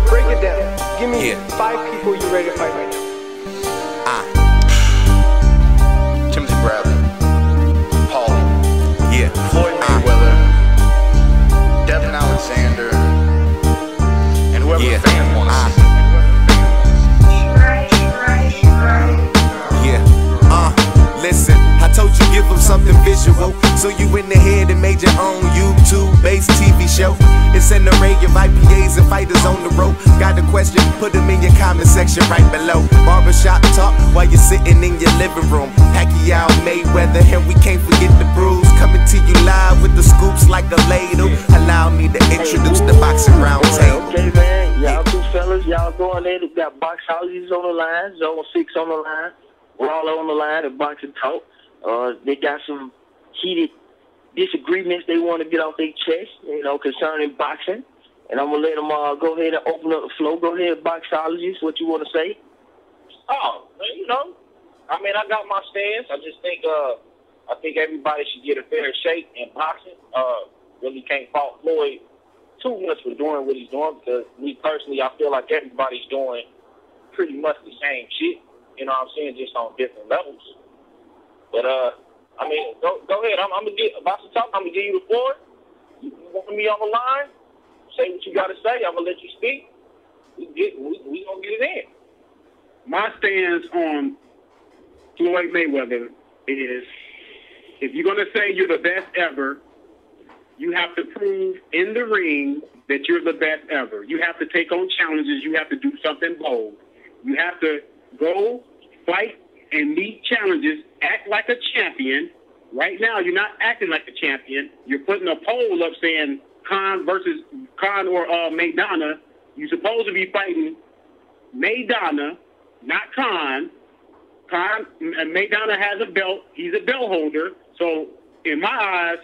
break it down. Give me 5 people you ready to fight right now. Timothy Bradley, Paul, Yeah. Floyd Mayweather, Devin Alexander, and whoever the fans want to see. Yeah. Listen, I told you give them something visual, so you in the head and made your own YouTube-based TV show. It's an array of IPAs and fighters on the road. Got a question? Put them in your comment section right below. Barbershop talk while you're sitting in your living room. Pacquiao, Mayweather, and we can't forget the bruise. Coming to you live with the scoops like a ladle. Allow me to introduce the boxing roundtable. Okay, man. Y'all two fellas, y'all going there. We got Boxingologist on the line, Zone 6 on the line. We're all on the line at Boxing Talk. They got some heated disagreements they want to get off their chest, you know, concerning boxing. And I'm going to let them go ahead and open up the floor. Go ahead, Boxologist, what you want to say? Oh, you know, I mean, I got my stance. I just think, I think everybody should get a fair shake in boxing. Really can't fault Floyd too much for doing what he's doing, because me personally, I feel like everybody's doing pretty much the same shit. You know what I'm saying? Just on different levels. But, I mean, go ahead. I'm going to get, about to talk, I'm going to give you the floor. You want me on the line? Say what you got to say. I'm going to let you speak. We going to get it in. My stance on Floyd Mayweather is, if you're going to say you're the best ever, you have to prove in the ring that you're the best ever. You have to take on challenges. You have to do something bold. You have to go fight and meet challenges, act like a champion. Right now, you're not acting like a champion. You're putting a poll up saying Khan versus Khan or Maidana. You're supposed to be fighting Maidana, not Khan. Maidana has a belt. He's a belt holder. So, in my eyes,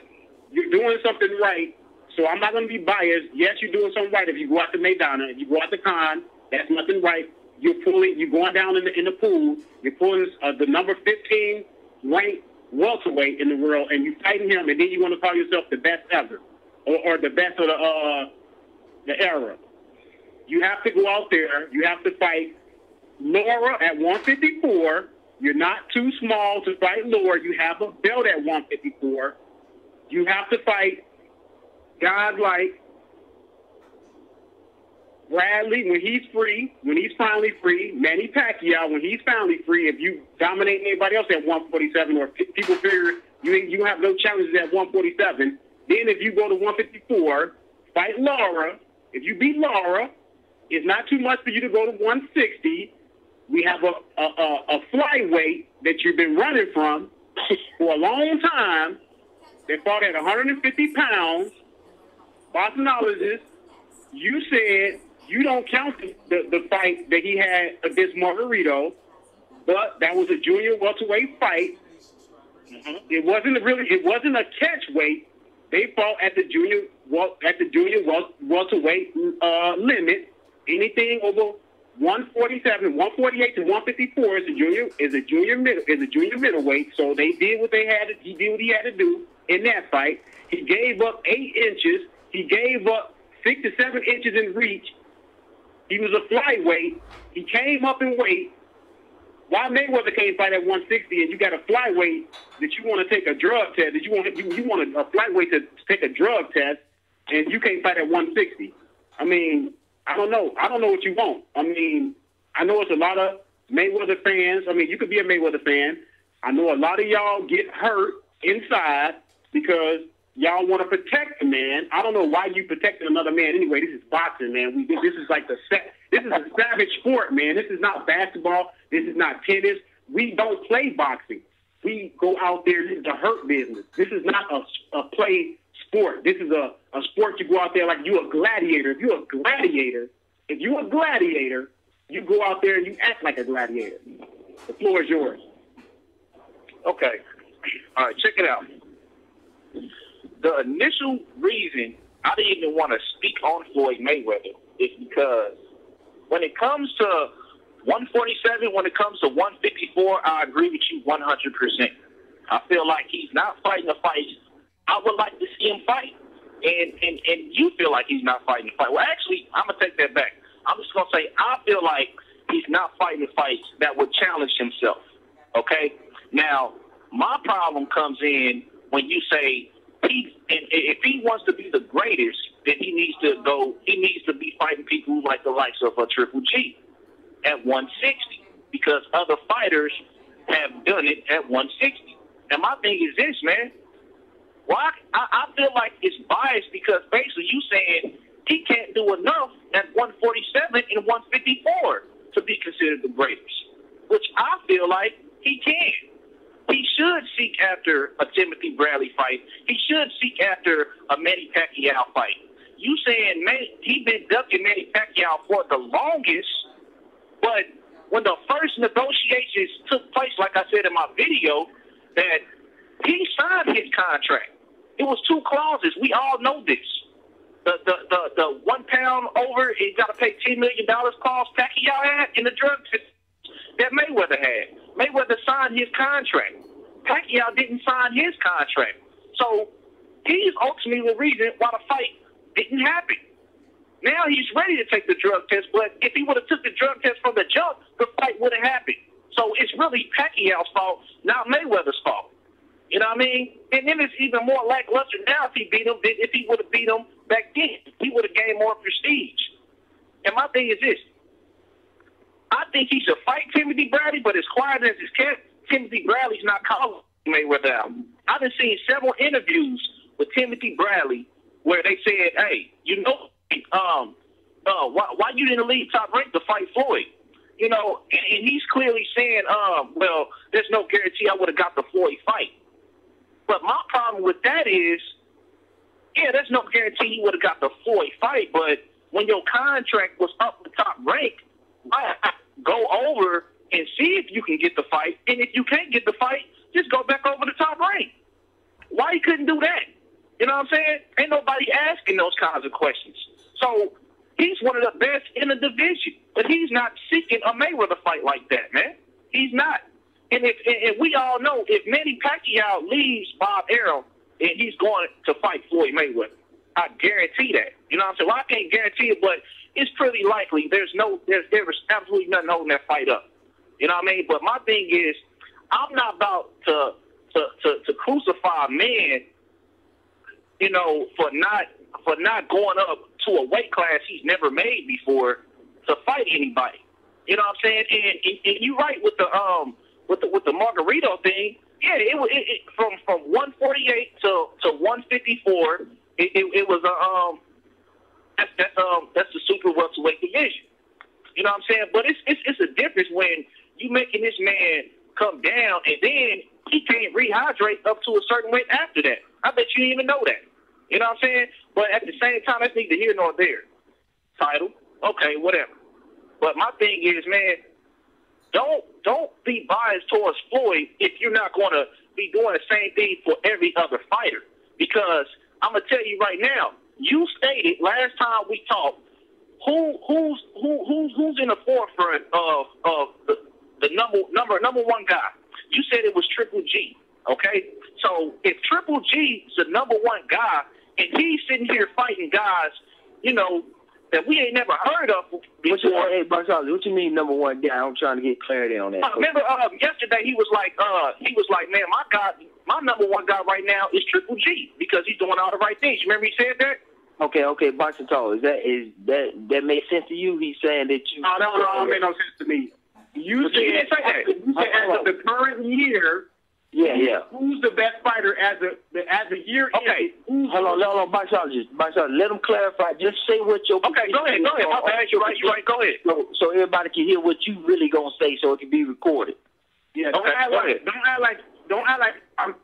you're doing something right. So, I'm not going to be biased. Yes, you're doing something right if you go out to Maidana. If you go out to Khan, that's nothing right. You're going down in the pool. You're pulling the number 15 ranked welterweight in the world, and you're fighting him, and then you want to call yourself the best ever, or the best of the era. You have to go out there. You have to fight Lara at 154. You're not too small to fight Lara. You have a belt at 154. You have to fight guys like Bradley when he's free, when he's finally free. Manny Pacquiao when he's finally free. If you dominate anybody else at 147, or people figure you have no challenges at 147, then if you go to 154, fight Lara. If you beat Lara, it's not too much for you to go to 160. We have a flyweight that you've been running from for a long time. They fought at 150 pounds. Boxingologist, you said you don't count the fight that he had against Margarito, but that was a junior welterweight fight. It wasn't a catch weight. They fought at the junior welterweight limit. Anything over 147, 148 to 154 is a junior middleweight. So they did what they had. He did what he had to do in that fight. He gave up 8 inches. He gave up 6 to 7 inches in reach. He was a flyweight. He came up in weight. Why Mayweather can't fight at 160, and you got a flyweight that you want to take a drug test, that you want a flyweight to take a drug test, and you can't fight at 160? I mean, I don't know. I don't know what you want. I mean, I know it's a lot of Mayweather fans. I mean, you could be a Mayweather fan. I know a lot of y'all get hurt inside because y'all want to protect the man. I don't know why you protected another man anyway. This is boxing, man. This is like this is a savage sport, man. This is not basketball. This is not tennis. We don't play boxing. We go out there. This is a hurt business. This is not a play sport. This is a sport you go out there like you're a gladiator. If you're a gladiator, you go out there and you act like a gladiator. The floor is yours. Okay. All right, check it out. The initial reason I didn't even want to speak on Floyd Mayweather is because when it comes to 147, when it comes to 154, I agree with you 100%. I feel like he's not fighting a fight I would like to see him fight. And you feel like he's not fighting the fight. Well, actually, I'm going to take that back. I'm just going to say I feel like he's not fighting fights that would challenge himself, okay? Now, my problem comes in when you say if he wants to be the greatest, then he needs to be fighting people like the likes of a Triple G at 160 because other fighters have done it at 160. And my thing is this, man. Why? I feel like it's biased because basically you saying he can't do enough at 147 and 154 to be considered the greatest, which I feel like he can. He should seek after a Timothy Bradley fight. He should seek after a Manny Pacquiao fight. You saying he been ducking Manny Pacquiao for the longest, but when the first negotiations took place, like I said in my video, that he signed his contract. It was 2 clauses. We all know this. The 1 pound over, he got to pay $10 million clause Pacquiao had in the drug test that Mayweather had. Mayweather signed his contract. Pacquiao didn't sign his contract. So he's ultimately the reason why the fight didn't happen. Now he's ready to take the drug test, but if he would have took the drug test from the jump, the fight would have happened. So it's really Pacquiao's fault, not Mayweather's fault. You know what I mean? And then it's even more lackluster now if he beat him than if he would have beat him back then. He would have gained more prestige. And my thing is this. I think he should fight Timothy Bradley, but as quiet as his cat, Timothy Bradley's not calling Mayweather out. I've been seeing several interviews with Timothy Bradley where they said, hey, you know, why you didn't leave Top Rank to fight Floyd? You know, and he's clearly saying, well, there's no guarantee I would have got the Floyd fight. But my problem with that is, yeah, there's no guarantee he would have got the Floyd fight, but when your contract was up with Top Rank, go over and see if you can get the fight, and if you can't get the fight, just go back over to Top Rank. Why you couldn't do that? You know what I'm saying? Ain't nobody asking those kinds of questions. So he's one of the best in the division, but he's not seeking a Mayweather fight like that, man. He's not. And we all know if Manny Pacquiao leaves Bob Arum and he's going to fight Floyd Mayweather, I guarantee that. You know what I'm saying? Well, I can't guarantee it, but it's pretty likely. There was absolutely nothing holding that fight up. You know what I mean? But my thing is, I'm not about to crucify a man, you know, for not going up to a weight class he's never made before to fight anybody. You know what I'm saying? And you're right with the Margarito thing. Yeah, it from 148 to 154. It was that's the super welterweight division. You know what I'm saying? But it's a difference when you making this man come down and then he can't rehydrate up to a certain weight after that. I bet you didn't even know that. You know what I'm saying? But at the same time, that's neither here nor there. Title, okay, whatever. But my thing is, man, don't be biased towards Floyd if you're not going to be doing the same thing for every other fighter. Because I'm gonna tell you right now, you stated last time we talked, who's in the forefront of the number one guy? You said it was Triple G. Okay, so if Triple G is the number one guy and he's sitting here fighting guys, you know, that we ain't never heard of before. Hey, Boxingologist, what you mean number one guy? I'm trying to get clarity on that. Remember, yesterday he was like, man, my number one guy right now is Triple G because he's doing all the right things. You remember he said that? Okay, Boxing Talk. That make sense to you? He's saying that you. No, it made no sense to me. You said as of the current year. Yeah. Who's the best fighter as a year? Okay. Hold on, Boxingologist. Let him clarify. Just say what your. Okay, go ahead. My bad. You're right. Go ahead. So everybody can hear what you really gonna say, so it can be recorded. Yeah. Don't act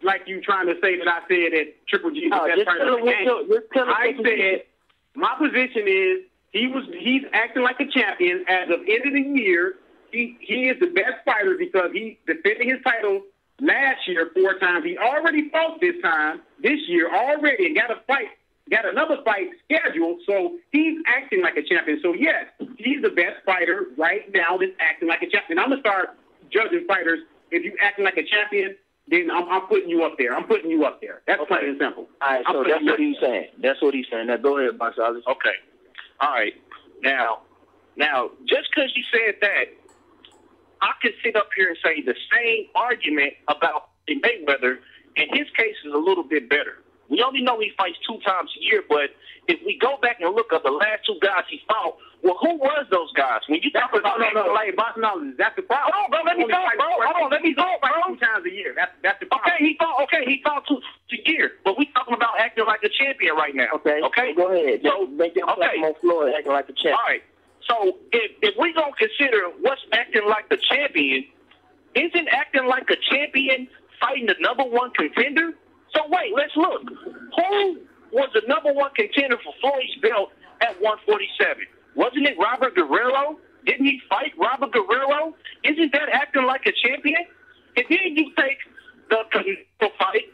like you trying to say that I said that Triple G is the best fighter in the game. I said my position is he's acting like a champion as of end of the year. He is the best fighter because he defended his title last year 4 times. He already fought this year already, and got another fight scheduled. So he's acting like a champion. So yes, he's the best fighter right now that's acting like a champion. I'm gonna start judging fighters. If you acting like a champion, then I'm putting you up there. That's plain and simple. All right, so that's what he's saying. Now go ahead, Boxingologist. Okay. All right. Now, Now, just because you said that, I could sit up here and say the same argument about Mayweather, and his case is a little bit better. We only know he fights 2 times a year, but if we go back and look at the last 2 guys he fought, well, who was those guys? When you talk about like Boxingologist, that's the problem. Hold on, bro. Let me go, bro. Hold on, let me go, bro. 2 times a year. That's the problem. He fought 2 a year, but we talking about acting like a champion right now. Okay. Go ahead. So make them platform Floyd acting like a champion. All right. So if we don't consider what's acting like the champion, isn't acting like a champion fighting the #1 contender? So wait, let's look. Who was the #1 contender for Floyd's belt at 147? Wasn't it Robert Guerrero? Didn't he fight Robert Guerrero? Isn't that acting like a champion? And then you take the Canelo fight.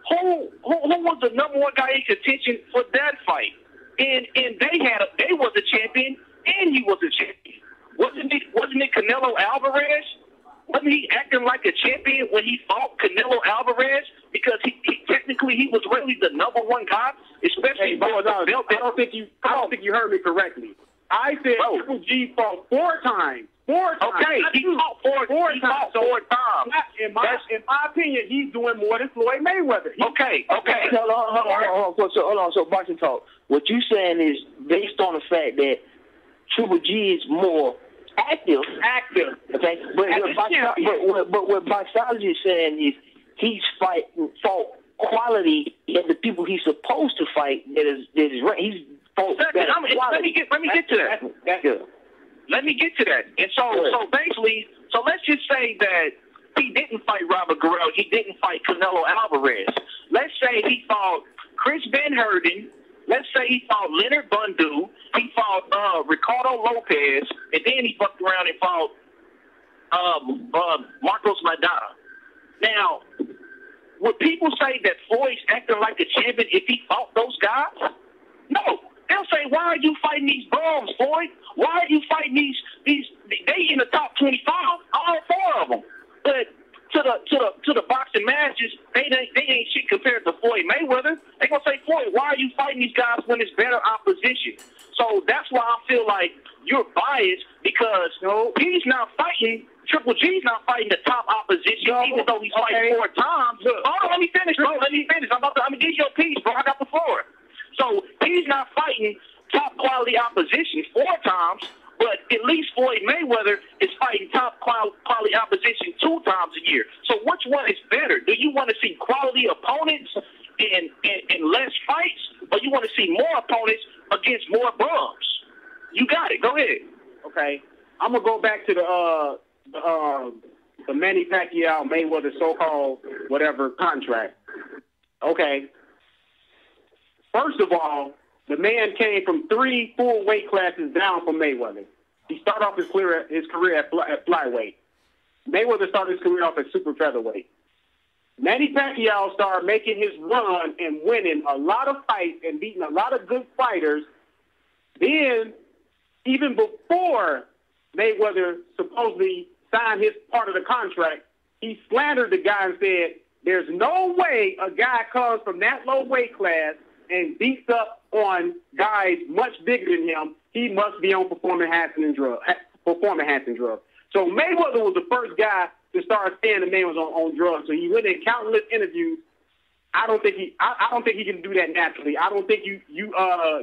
Who was the #1 guy in contention for that fight? And they was a champion, and he was a champion. Wasn't it Canelo Alvarez? Wasn't he acting like a champion when he fought Canelo Alvarez? Because he technically he was really the #1 guy, especially for the belt. I don't think you heard me correctly. I said Triple G fought 4 times. 4 times. Okay, he fought 4 times. 4 times. In my opinion, he's doing more than Floyd Mayweather. Okay. Hold on. So, Boxing Talk, what you saying is based on the fact that Triple G is more active. Okay, but what Boxingologist is saying is he's fought quality that the people he's supposed to fight that is right. He's fought better quality. Let me get to that. That's good. Let me get to that. And so basically, let's just say that he didn't fight Robert Guerrero. He didn't fight Canelo Alvarez. Let's say he fought Chris Van Herden. Let's say he fought Leonard Bundu. He fought Ricardo Lopez. And then he fucked around and fought Marcos Maidana. Now, would people say that Floyd's acting like a champion if he fought those guys? No. They'll say, why are you fighting these bums, Floyd? Why are you fighting these they in the top 25, all 4 of them. But to the boxing matches, they ain't shit compared to Floyd Mayweather. They gonna say, Floyd, why are you fighting these guys when it's better opposition? So that's why I feel like you're biased because he's not fighting. Triple G's not fighting the top opposition, even though he's fighting 4 times. Hold on, let me finish, bro. Let me finish. I'm gonna give you a piece, bro. I got the floor. So he's not fighting top quality opposition 4 times, but at least Floyd Mayweather is fighting top quality opposition 2 times a year. So which one is better? Do you want to see quality opponents in less fights, or you want to see more opponents against more bums? You got it. Go ahead. Okay, I'm gonna go back to the Manny Pacquiao Mayweather so-called whatever contract. Okay. First of all, the man came from 3 full weight classes down from Mayweather. He started off his career at flyweight. Mayweather started his career off at super featherweight. Manny Pacquiao started making his run and winning a lot of fights and beating a lot of good fighters. Then, even before Mayweather supposedly signed his part of the contract, he slandered the guy and said, there's no way a guy comes from that low weight class and beats up on guys much bigger than him. He must be on performance-enhancing drugs. So Mayweather was the first guy to start saying the man was on drugs. So he went in countless interviews. I don't think he can do that naturally. I don't think you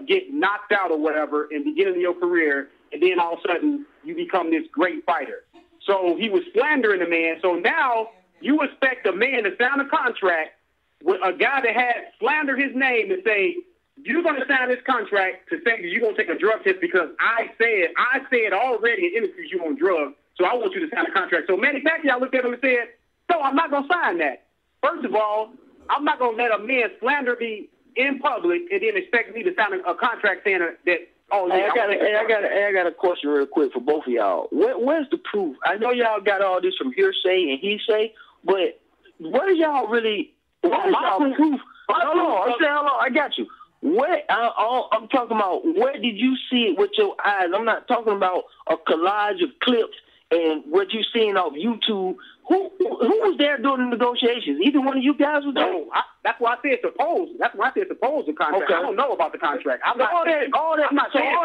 get knocked out or whatever in the beginning of your career, and then all of a sudden you become this great fighter. So he was slandering the man. So now you expect a man to sign a contract with a guy that had slandered his name and say, you're going to sign this contract to say that you're going to take a drug test because I said already in interviews you on drugs, so I want you to sign a contract. So Manny Pacquiao looked at him and said, no, I'm not going to sign that. First of all, I'm not going to let a man slander me in public and then expect me to sign a contract saying that, oh, yeah. I got a question real quick for both of y'all. Where's the proof? I know y'all got all this from hearsay and hearsay, but where y'all really... What y'all proof? I got you. I'm talking about where did you see it with your eyes? I'm not talking about a collage of clips and what you seen off YouTube. Who was there during the negotiations? Either one of you guys was there? No, that's why I said supposed. That's why I said supposed the contract. Okay. I don't know about the contract. I'm not saying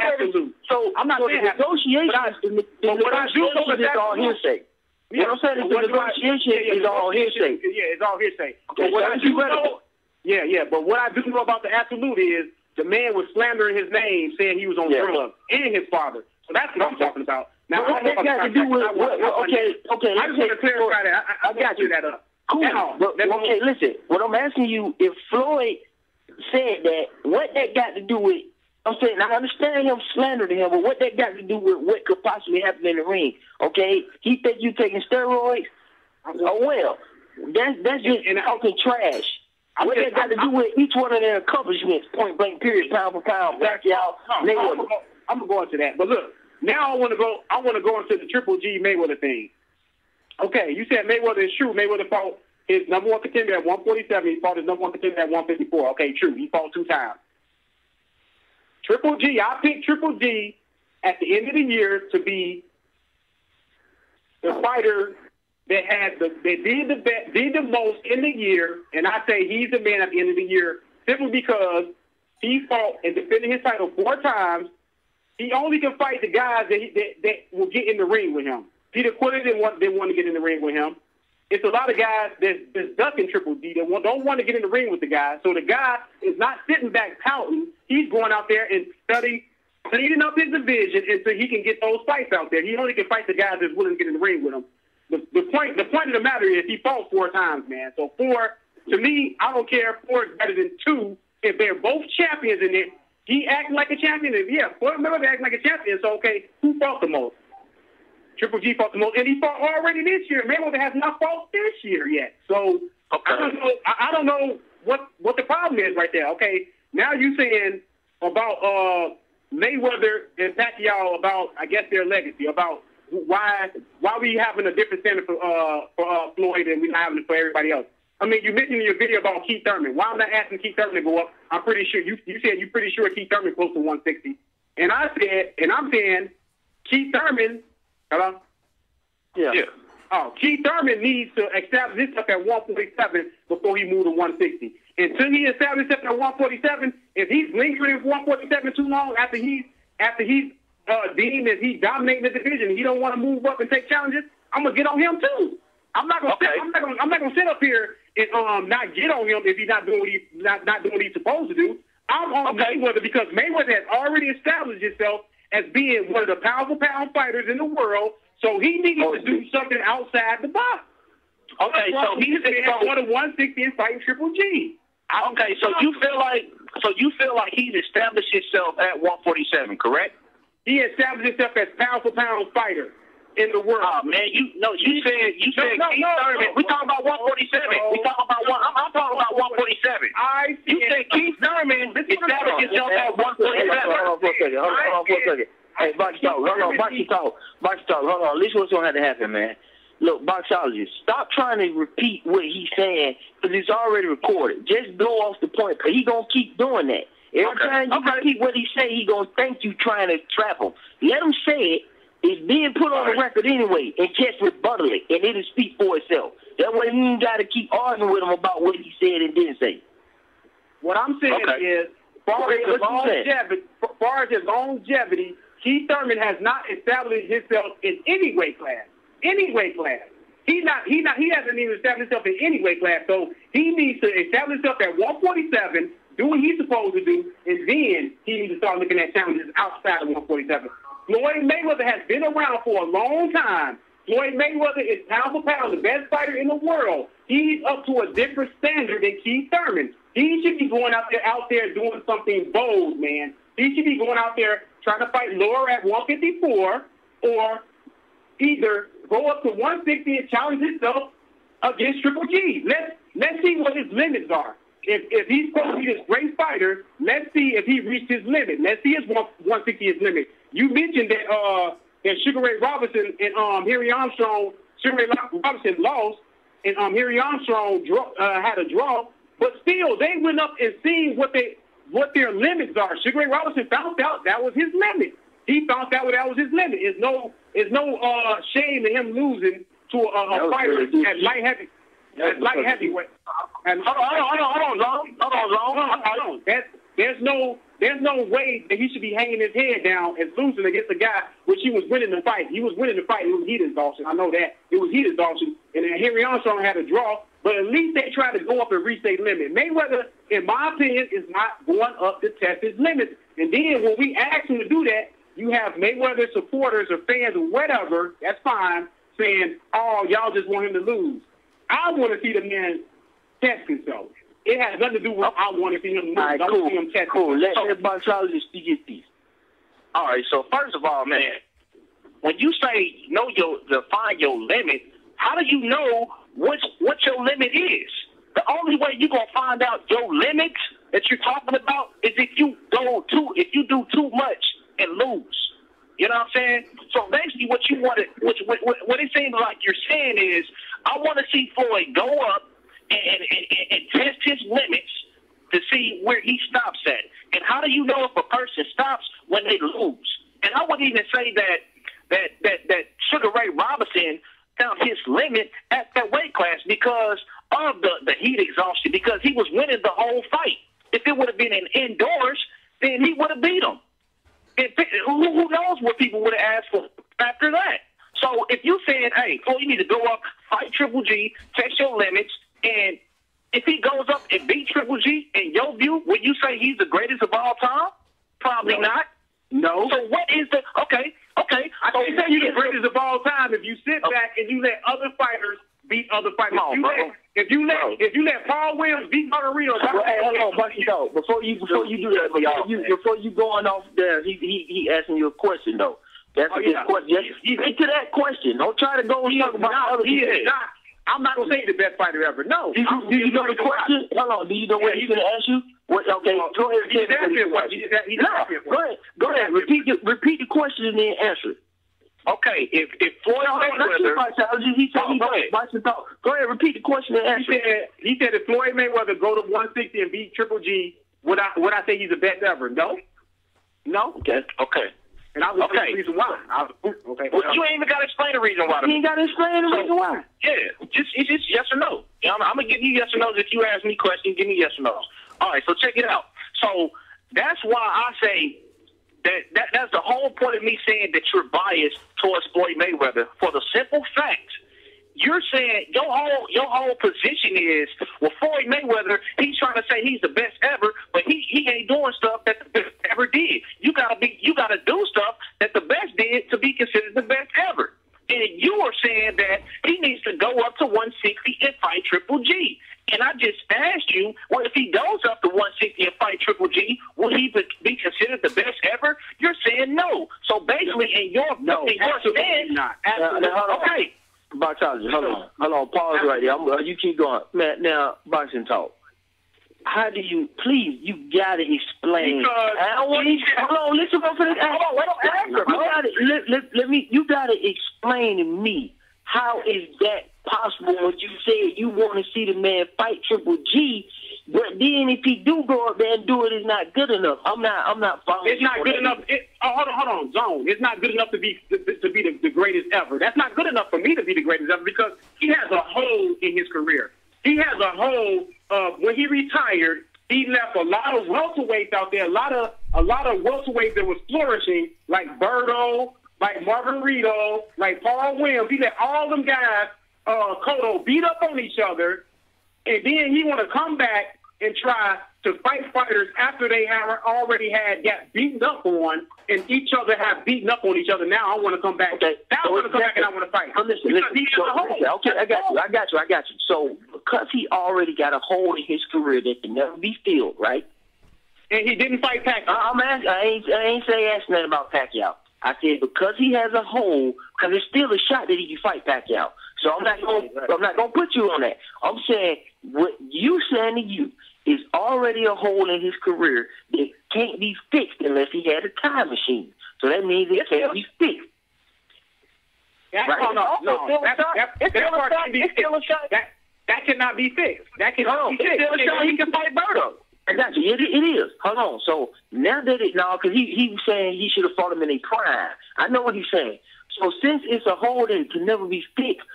absolute. So I'm not saying negotiations. But what I do know is all hearsay. You know what I'm saying? The negotiation is all hearsay. Yeah, it's all hearsay. Okay, But what I do know, but what I do know about the absolute is the man was slandering his name, saying he was on drugs, and his father. So that's what I'm talking about. Now, what that got to do with okay. I just want to clarify that. I got you that up. Cool. Okay, listen. What I'm asking you, if Floyd said that, what that got to do with? I'm saying, I understand him slandering him, but what that got to do with what could possibly happen in the ring? Okay, he think you taking steroids? Oh well, that's just talking trash. What that got to do with each one of their accomplishments? Point blank, period, pound for pound, Pacquiao, Mayweather. I'm gonna go into that, but look, now I want to go into the Triple G Mayweather thing. Okay, you said Mayweather is true. Mayweather fought his number one contender at 147. He fought his number one contender at 154. Okay, true. He fought 2 times. Triple G, I picked Triple G at the end of the year to be the fighter that did the most in the year, and I say he's the man at the end of the year simply because he fought and defended his title 4 times. He only can fight the guys that will get in the ring with him. Peter Quillin didn't want to get in the ring with him. It's a lot of guys that's ducking Triple G that don't want to get in the ring with the guy. So the guy is not sitting back pouting. He's going out there and cleaning up his division until he can get those fights out there. He only can fight the guys that's willing to get in the ring with him. The point of the matter is he fought 4 times, man. So 4, to me, I don't care if 4 is better than 2. If they're both champions in it, he acting like a champion. Floyd Mayweather acting like a champion. So, okay, who fought the most? Triple G fought the most, and he fought already this year. Mayweather has not fought this year yet. So I don't know what the problem is right there. Okay, now you saying about Mayweather and Pacquiao about, I guess, their legacy, about why we having a different standard for Floyd and we not having it for everybody else. I mean, you mentioned in your video about Keith Thurman. Why I'm not asking Keith Thurman to go up? I'm pretty sure you said you're pretty sure Keith Thurman close to 160, and I'm saying Keith Thurman. Hello? Yeah. Oh, Keith Thurman needs to establish himself at 147 before he moves to 160. Until he establishes himself at 147, if he's lingering at 147 too long after he's deemed as he's dominating the division, he don't want to move up and take challenges, I'm gonna get on him too. I'm not gonna sit up here and not get on him if he's not doing what he's supposed to do. I'm on Mayweather because Mayweather has already established himself as being one of the powerful pound fighters in the world, so he needs to do something outside the box. Okay, so he's going to 160 and fighting Triple G. Okay, so you feel like he's established himself at 147, correct? He established himself as powerful pound fighter in the world. Oh man, you said Keith Thurman. We talking about 147. We talking about I'm talking about 147. You said Keith Thurman established himself at 147. Hold on for a second. Hey, Boxingtalk. Hold on. Listen what's gonna have to happen, man. Look, Boxologist, stop trying to repeat what he's saying because it's already recorded. Just blow off the point because he gonna keep doing that. Every time you repeat what he say, he gonna think you trying to trap him. Let him say it. It's being put on the record anyway, and just rebuttal it, and it'll speak for itself. That way you ain't got to keep arguing with him about what he said and didn't say. What I'm saying is, as far as his longevity, Keith Thurman has not established himself in any weight class. Any weight class. He hasn't even established himself in any weight class. So he needs to establish himself at 147, do what he's supposed to do, and then he needs to start looking at challenges outside of 147. Floyd Mayweather has been around for a long time. Floyd Mayweather is pound for pound the best fighter in the world. He's up to a different standard than Keith Thurman. He should be going out there doing something bold, man. He should be going out there trying to fight Lara at 154 or either go up to 160 and challenge himself against Triple G. Let's see what his limits are. If he's supposed to be this great fighter, let's see if he reached his limit. Let's see his 160 his limit. You mentioned that Sugar Ray Robinson and Harry Armstrong, Sugar Ray Robinson lost, and Harry Armstrong had a draw, but still they went up and seen what their limits are. Sugar Ray Robinson found out that was his limit. He found out that was his limit. It's no shame in him losing to a fighter at light heavyweight. And hold on. There's no way that he should be hanging his head down and losing against a guy which he was winning the fight. He was winning the fight. It was heat exhaustion. I know that. It was heat exhaustion. And then Henry Armstrong had a draw, but at least they tried to go up and reach their limit. Mayweather, in my opinion, is not going up to test his limits. And then when we ask him to do that, you have Mayweather supporters or fans or whatever, that's fine, saying, oh, y'all just want him to lose. I want to see the man test himself. It has nothing to do with I want to see him lose. All right, I want to see him test cool. himself. Let Boxologist speak his piece. All right, so first of all, man, when you say define your limit, how do you know what your limit is? The only way you're gonna find out your limit that you're talking about is if you do too much and lose. You know what I'm saying? So basically, what you want to, what it seems like you're saying is, I want to see Floyd go up and test his limits to see where he stops at. And how do you know if a person stops when they lose? And I wouldn't even say that Sugar Ray Robinson found his limit at that weight class because of the heat exhaustion, because he was winning the whole fight. If it would have been an indoors, then he would have beat him. And who knows what people would have asked for after that. So if you saying, hey, Floyd, you need to go up, fight Triple G, test your limits, and if he goes up and beat Triple G, in your view, would you say he's the greatest of all time? Probably not. No. So what is the okay? I can't say you're the greatest of all time if you sit back and you let other fighters beat other fighters. If you let Paul Williams beat Margarito. Hey, hold on, BoxingTalk. Before you do that, before you going off there, he asking you a question though. That's a good question. Just get to that question. Don't try to go and talk about other people. I'm not gonna say he's the best fighter ever. No. Do you know the question? Hold on. Do you know what he's gonna ask you? What? Okay. Go ahead. Go ahead. Repeat the question and then answer it. Okay. If Floyd Mayweather, he said he watching talk. Go ahead. Repeat the question and answer it. He said if Floyd Mayweather go to 160 and beat Triple G, would I say he's the best ever? No. No. Okay. And I was the reason why. Okay. Well, you ain't even got to explain the reason why. You ain't got to explain the reason why. Yeah, it's just yes or no. I'm going to give you yes or no's. If you ask me questions, give me yes or no's. All right, so check it out. So that's why I say that's the whole point of me saying that you're biased towards Floyd Mayweather for the simple fact you're saying your whole position is, well, Floyd Mayweather, he's trying to say he's the best ever, but he ain't doing stuff that the best ever did. You gotta do stuff that the best did to be considered the best ever. And you are saying that he needs to go up to 160 and fight Triple G. And I just asked you, well, if he goes up to 160 and fight Triple G, will he be considered the best ever? You're saying no. So basically, in your stand, not. Okay. Boxologist, hold on, pause right there. You keep going. Now, BoxingTalk. How do you, please, you gotta explain. Hold on, listen for this. You gotta explain to me, how is that possible when you say you want to see the man fight Triple G, but then if he do go up there and do it, it's not good enough. I'm not following. It's not good enough. Hold on, Zone. It's not good enough to be the greatest ever. That's not good enough for me to be the greatest ever because he has a hole in his career. He has a hole. When he retired, he left a lot of welterweights out there. A lot of welterweights that was flourishing, like Berto, like Margarito, like Paul Williams. He let all them guys, Cotto, beat up on each other, and then he want to come back and try to fight fighters after they already got beaten up on, and each other have beaten up on each other. Now I want to come back. Okay. Now I want to come back and I want to fight. Okay, I got you. So because he already got a hole in his career that can never be filled, right? And he didn't fight Pacquiao. I ain't asking that about Pacquiao. I said because he has a hole, because there's still a shot that he can fight Pacquiao. So I'm not gonna put you on that. I'm saying what you saying to you is already a hole in his career that can't be fixed unless he had a time machine. So that means it can't be fixed. That cannot be fixed. That cannot be fixed. He can fight Berto. I got you. It is. Hold on. So now that because he was saying he should have fought him in a prime. I know what he's saying. So since it's a hole that can never be fixed,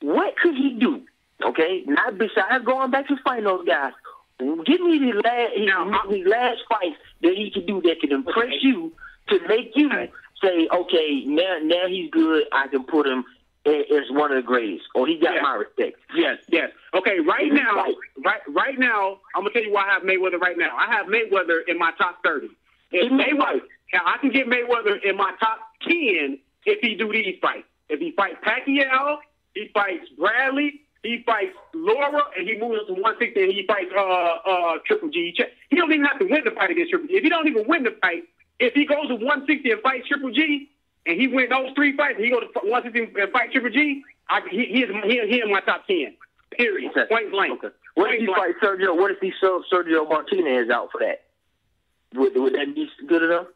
what could he do? Okay, not besides going back to fighting those guys. Give me his last fights that he can do that can impress you to make you say, okay, now he's good. I can put him as one of the greatest, or he got my respect. Yes. Okay, right now, I'm gonna tell you why I have Mayweather right now. I have Mayweather in my top 30. If Mayweather, I can get Mayweather in my top 10 if he do these fights. If he fights Pacquiao, he fights Bradley, he fights Lara, and he moves up to 160, and he fights Triple G. He don't even have to win the fight against Triple G. If he don't even win the fight, if he goes to 160 and fights Triple G, and he wins those 3 fights, and he goes to 160 and fight Triple G, he in my top 10. Period. Okay. Point blank. Okay. What if he fight Sergio? What if he sub Sergio Martinez out for that? Would that be good enough?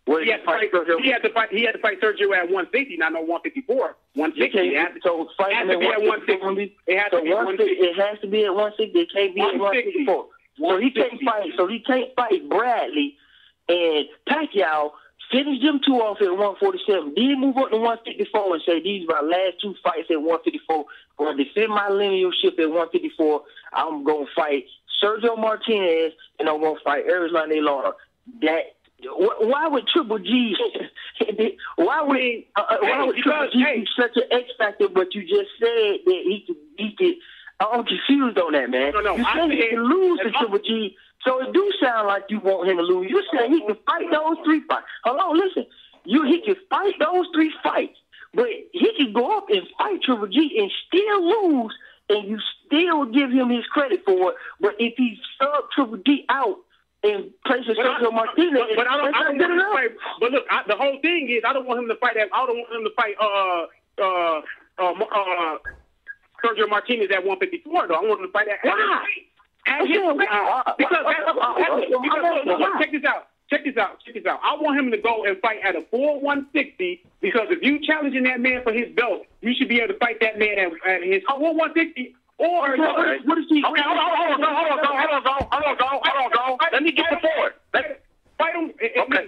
He had to fight Sergio at 160, not no 154. 160. So fight him at 160. It has to be at 160. It can't be at 154. So he can't fight Bradley and Pacquiao. Finish them 2 off at 147. Then move up to 154 and say these are my last 2 fights at 154. Or defend my linealship at 154. I'm gonna fight Sergio Martinez and I'm gonna fight Arizona Lara. Why would Triple G? Why would Triple G be such an X factor? But you just said that he could. I'm confused on that, man. No, you said he can lose to Triple G, so it do sound like you want him to lose. You said he can fight those 3 fights. Hello, listen. He can fight those 3 fights, but he can go up and fight Triple G and still lose, and you still give him his credit for it. But if he sub Triple G out and places Sergio Martinez, but I don't want him to fight. But look, the whole thing is I don't want him to fight. I don't want him to fight Sergio Martinez at 154. Though I want him to fight at. Why? Because check this out. I want him to go and fight at a full 160 because if you challenging that man for his belt, you should be able to fight that man at his full 160. Or what is he? Okay, hold on. Let me get the forward. Fight him.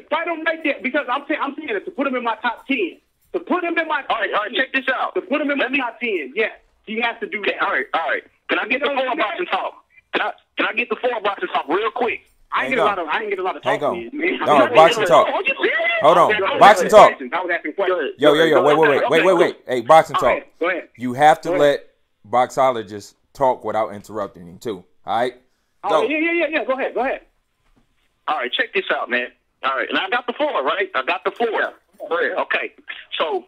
Fight him right there because I'm saying it to put him in my top 10. To put him in my top 10. All right, check this out. To put him in my top 10. Yeah, he has to do that. All right. Can I get the 4 boxing talk? Can I get the 4 boxing talk real quick? I didn't get a lot of talk. Hang on. No, boxing talk. Hold on. Boxing talk. Yo. Wait. Hey, boxing talk. Go ahead. You have to let Boxologist talk without interrupting him too. All right? Go. Yeah. Go ahead. All right, check this out, man. All right, and I got the 4, right? I got the 4. Yeah. Okay. So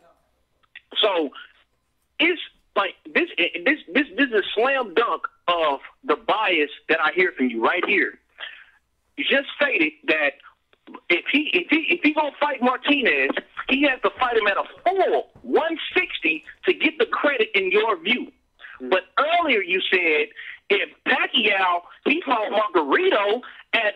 it's like this is a slam dunk of the bias that I hear from you right here. You just stated that if he gonna fight Martinez, he has to fight him at a full 160 to get the credit in your view. But earlier you said if Pacquiao he fought Margarito at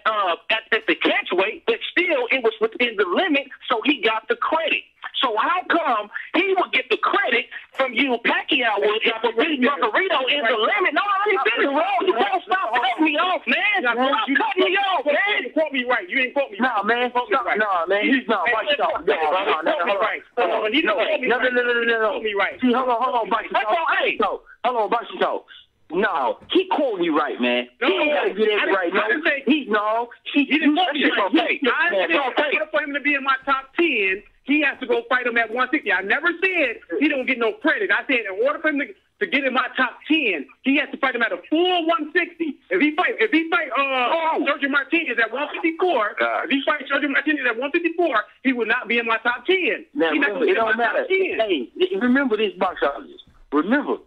the catchweight, but still it was within the limit, so he got the credit. So how come he would get the credit from you? Pacquiao would if it beat Margarito in the limit. No, I ain't finished, bro. You won't stop cutting me off, man. Stop cutting me off, man. You didn't quote me right. You didn't quote me right. No, man. No, man. He's not right. See, hold on, Hold on, Boxing Talk. No, he quoted you right, man. He ain't got to get it right. For him to be in my top 10, he has to go fight him at 160. I never said he don't get no credit. I said in order for him to get in my top 10, he has to fight him at a full 160. If he fight Sergio Martinez at 154, he would not be in my top 10. Now, remember, it don't matter. Hey, remember this, Boxologist. Remember,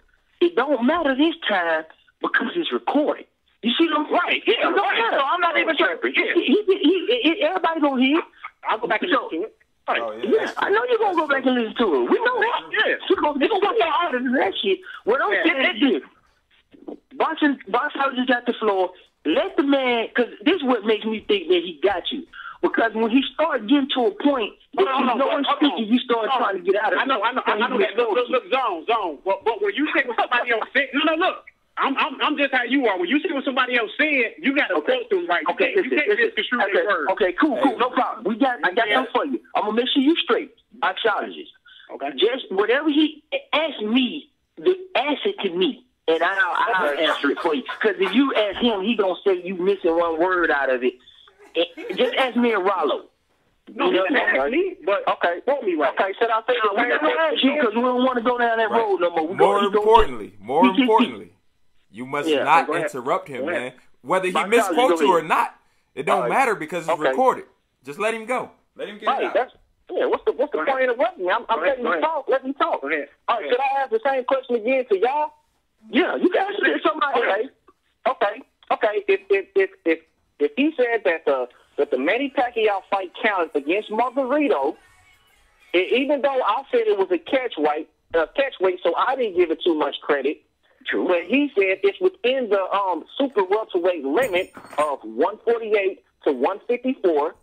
it don't matter this time because it's recorded. You see what I'm saying? Right, yeah, right. So I'm not even tripping. Yeah. Everybody gonna hear it. I'll go back and listen to it. Right. Oh, yeah, I know you're going to go back and listen to it. We know that. Yeah. You're going to go harder than that shit. What I'm saying is this. Boxologist got the floor. Let the man, because this is what makes me think that he got you. Because when he started getting to a point that you start trying to get out of it. I know that. Look, zone. But when you say what somebody else said, look. I'm just how you are. When you see what somebody else said, you got to go through right. You can't just construe their words. Okay, cool, no problem. I got something for you. I'm gonna make sure you straight. Boxologist. Okay. Just whatever he asked me, ask it to me. and I'll answer it for you. Because if you ask him, he gonna say you missing one word out of it. Just ask me and Rollo. No, you can ask me, but okay, quote me right. Okay, should I say we don't ask you because we don't want to go down that road no more. More importantly, you must not interrupt him, man. Whether he misquotes you or not, it don't matter because it's recorded. Just let him go. Let him get it out. What's the point of interrupting me? I'm letting you talk. Let me talk. All right, should I ask the same question again to y'all? Yeah, you can answer somebody. Okay. If he said that the Manny Pacquiao fight counted against Margarito, even though I said it was a catch weight, so I didn't give it too much credit. True. But he said it's within the super welterweight limit of 148 to 154.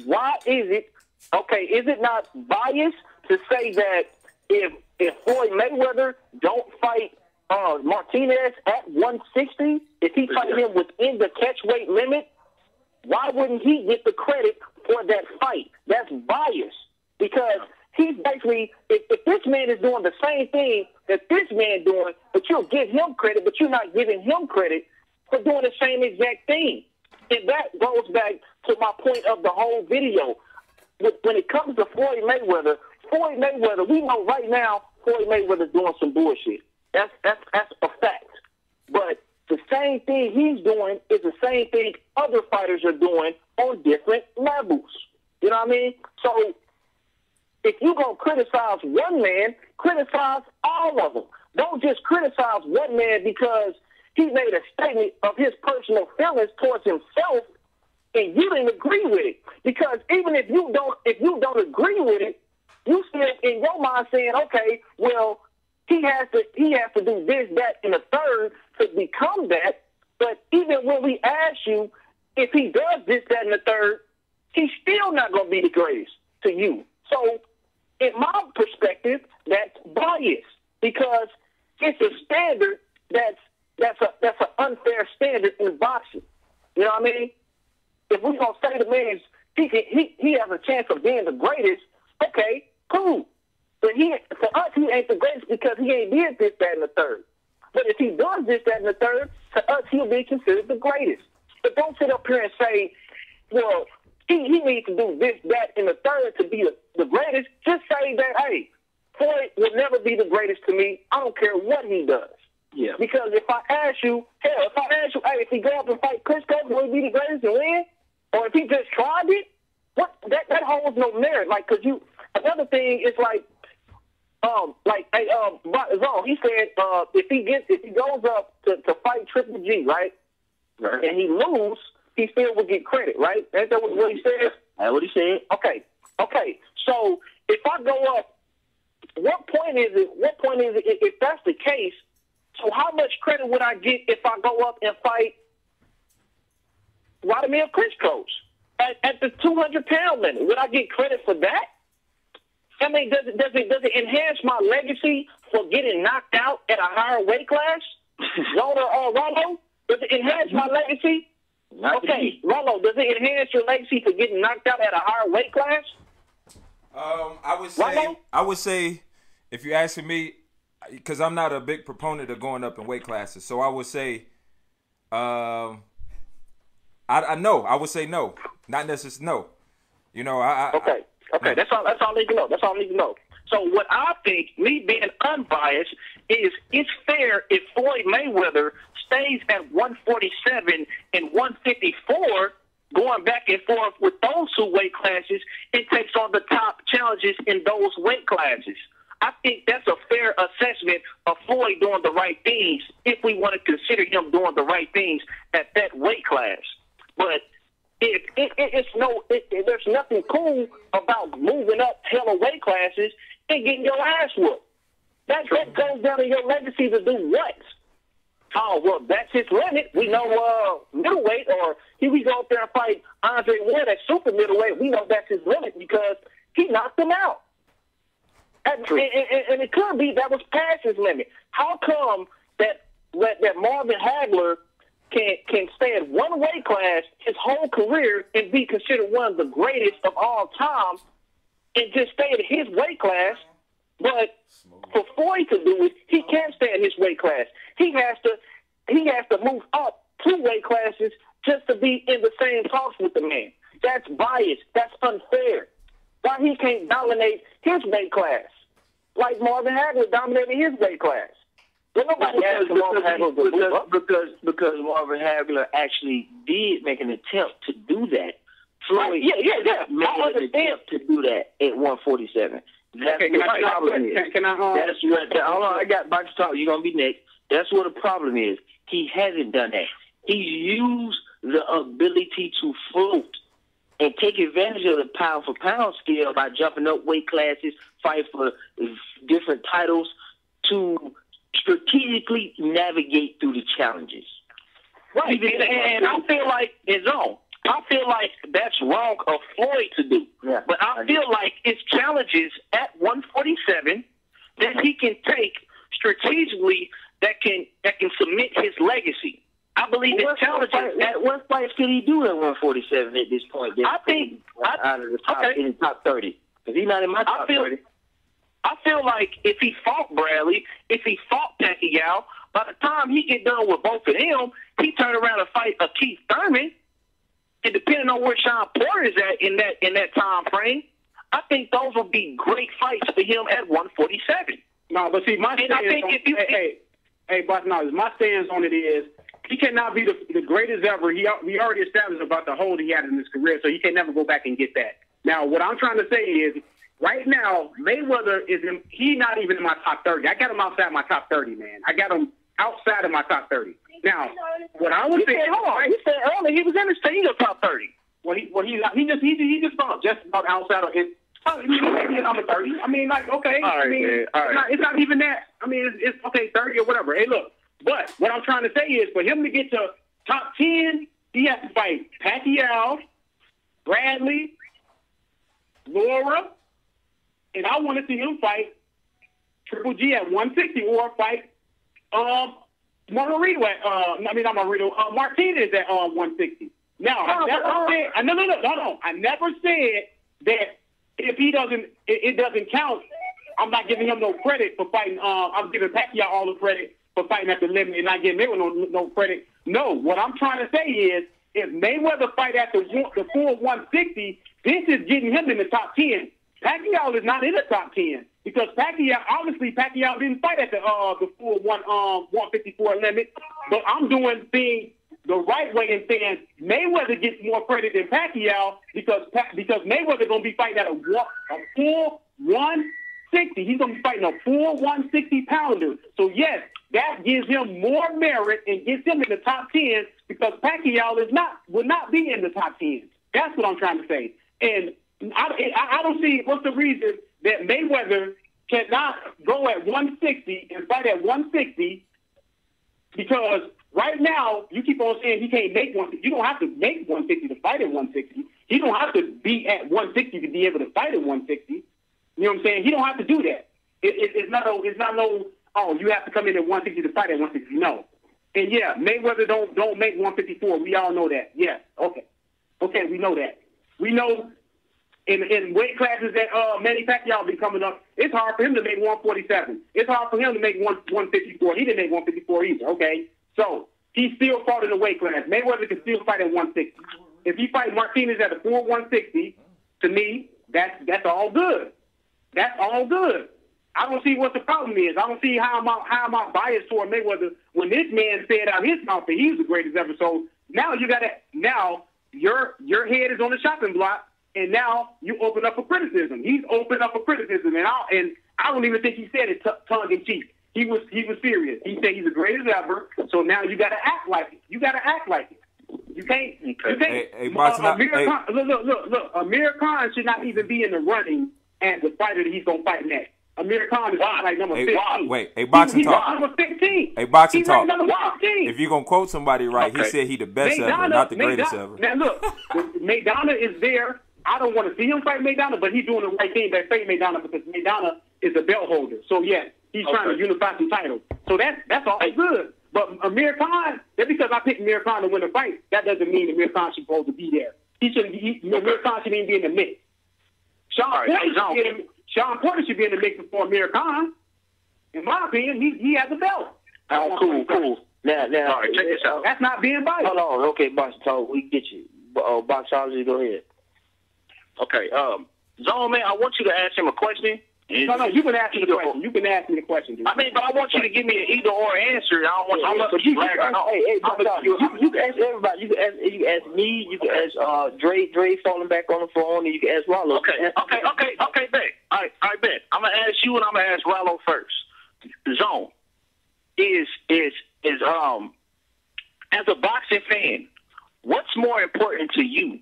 Why is it? Okay, is it not biased to say that if Floyd Mayweather don't fight Martinez at 160, if he fight him within the catch weight limit, why wouldn't he get the credit for that fight? That's bias because he's basically, if this man is doing the same thing that this man doing, but you'll give him credit, but you're not giving him credit for doing the same exact thing. And that goes back to my point of the whole video. When it comes to Floyd Mayweather, we know right now Floyd Mayweather's doing some bullshit. That's a fact. But the same thing he's doing is the same thing other fighters are doing on different levels. You know what I mean? So if you're going to criticize one man, criticize all of them. Don't just criticize one man because he made a statement of his personal feelings towards himself and you didn't agree with it. Because even if you don't agree with it, you still in your mind saying, okay, well, he has to do this, that, and the third to become that. But even when we ask you if he does this, that, and the third, he's still not going to be the greatest to you. So in my perspective, that's bias because it's a standard that's an unfair standard in boxing. You know what I mean? If we're going to say the man he has a chance of being the greatest, okay, cool. But for us, he ain't the greatest because he ain't did this, that, and the third. But if he does this, that, and the third, to us, he'll be considered the greatest. But don't sit up here and say, well, he needs to do this, that, and the third to be the greatest. Just say that, hey, Floyd will never be the greatest to me. I don't care what he does. Yeah. Because if I ask you, hey, if he go up and fight Chris Coates, will he be the greatest and win? Or if he just tried it, that holds no merit. Like, another thing is he said if he goes up to fight Triple G, right? And he lose, he still will get credit, right? Ain't that what he said? That's what he said. Okay. So if I go up, what point is it if that's the case? So how much credit would I get if I go up and fight Vladimir Klitschko at the 200-pound limit? Would I get credit for that? I mean, does it enhance my legacy for getting knocked out at a higher weight class? Rollo, does it enhance my legacy? Okay, Rollo, does it enhance your legacy for getting knocked out at a higher weight class? I would say, if you're asking me, because I'm not a big proponent of going up in weight classes, so I would say, I would say no, not necessarily no. You know, Okay, that's all I need to know. So what I think, me being unbiased, is it's fair if Floyd Mayweather stays at 147 and 154, going back and forth with those two weight classes, and takes on the top challenges in those weight classes. I think that's a fair assessment of Floyd doing the right things if we want to consider him doing the right things at that weight class. But there's nothing cool about moving up hella weight classes and getting your ass whooped. That goes down to your legacy to do what? Oh, well, that's his limit. We know middleweight, or here we go up there and fight Andre Ward at super middleweight. We know that's his limit because he knocked him out. And it could be that was past his limit. How come that Marvin Hagler can stay at one weight class his whole career and be considered one of the greatest of all time and just stay at his weight class, but for Floyd to do it, he can't stay in his weight class. He has to move up 2 weight classes just to be in the same talks with the man. That's biased. That's unfair. Why he can't dominate his weight class like Marvin Hagler dominated his weight class? Because Marvin Hagler actually did make an attempt to do that. Floyd made an attempt to do that at 147. That's what the problem is. Hold on, I got Box Talk. You're going to be next. That's what the problem is. He hasn't done that. He's used the ability to float and take advantage of the pound-for-pound scale by jumping up weight classes, fight for different titles to strategically navigate through the challenges. Right, and I feel like I feel like that's wrong of Floyd to do. Yeah, but I feel like it's challenges at 147 that he can take strategically that can cement his legacy. I believe it's challenges. What fights could he do at 147 at this point? I think out of the top, in the top 30, because he's not in my top 30. I feel like if he fought Bradley, if he fought Pacquiao, by the time he get done with both of them, he turn around and fight a Keith Thurman. And depending on where Sean Porter is at in that time frame, I think those will be great fights for him at 147. No, but see, my stance on it is he cannot be the greatest ever. We already established about the hold he had in his career, so he can never go back and get that. Now, what I'm trying to say is, right now, Mayweather he's not even in my top 30. I got him outside my top 30, man. I got him outside of my top 30. Now, what I would say, he said earlier he was in the top 30. He just thought just about outside of it. Maybe number 30. I mean, like, okay. It's not even that. I mean, it's okay, 30 or whatever. Hey, look. But what I'm trying to say is, for him to get to top 10, he has to fight Pacquiao, Bradley, Lara, and I want to see him fight Triple G at 160 or fight Martinez at 160. Now, I never said that if he doesn't, it doesn't count. I'm not giving him no credit for fighting. I'm giving Pacquiao all the credit for fighting at the limit and not giving Mayweather no credit. No, what I'm trying to say is, if Mayweather fight at the full 160, this is getting him in the top 10. Pacquiao is not in the top 10 because Pacquiao didn't fight at the full 154 limit. But I'm doing things the right way and saying Mayweather gets more credit than Pacquiao because Mayweather gonna be fighting at a full 160. He's gonna be fighting a full 160 pounder. So yes, that gives him more merit and gets him in the top 10 because Pacquiao would not be in the top 10. That's what I'm trying to say. And I don't see what's the reason that Mayweather cannot go at 160 and fight at 160 because right now you keep on saying he can't make 160. You don't have to make 160 to fight at 160. He don't have to be at 160 to be able to fight at 160. You know what I'm saying? He don't have to do that. It's not no you have to come in at 160 to fight at 160. No. And yeah, Mayweather don't make 154. We all know that. Yeah. Okay, we know that. We know in weight classes that Manny Pacquiao be coming up, it's hard for him to make 147. It's hard for him to make 154. He didn't make 154 either. Okay, so he still fought in the weight class. Mayweather can still fight at 160. If he fight Martinez at a full 160, to me, that's all good. That's all good. I don't see what the problem is. I don't see how am I biased toward Mayweather when this man said out his mouth that he was the greatest ever. So now your head is on the chopping block, and now you open up for criticism. He's opened up for criticism, and I don't even think he said it tongue in cheek. He was serious. He said he's the greatest ever. So now you got to act like it. You can't. Hey, look. Amir Khan should not even be in the running as the fighter that he's gonna fight next. Amir Khan is like number 15. Wait, Boxing Talk. Number 15. Hey, Boxing Talk. Number 15. If you're going to quote somebody right, he said he the best ever, not the greatest ever. Now, look, Maidana is there. I don't want to see him fight Maidana, but he's doing the right thing by fighting Maidana because Maidana is a belt holder. So, yes, he's trying to unify some titles. So that's all good. But Amir Khan, just because I picked Amir Khan to win the fight, that doesn't mean Amir Khan should supposed to be there. Amir Khan shouldn't even be in the mix. Sean Porter should be in the mix before Amir Khan. In my opinion, he has a belt. Oh, cool. Now, all right, check this out. That's not being biased. Hold on. Okay, Boxing Talk, we get you. Boxologist, go ahead. Okay, Zone Man, I want you to ask him a question. No, you can ask me the question. You can ask me the question, dude. I mean, but I want you to give me an either-or answer. I don't want you to you can ask everybody. You can ask me. You can ask Dre falling back on the phone, and you can ask Rollo. Okay, bet. All right, bet. I'm gonna ask you, and I'm gonna ask Rollo first. Zone is as a boxing fan, what's more important to you?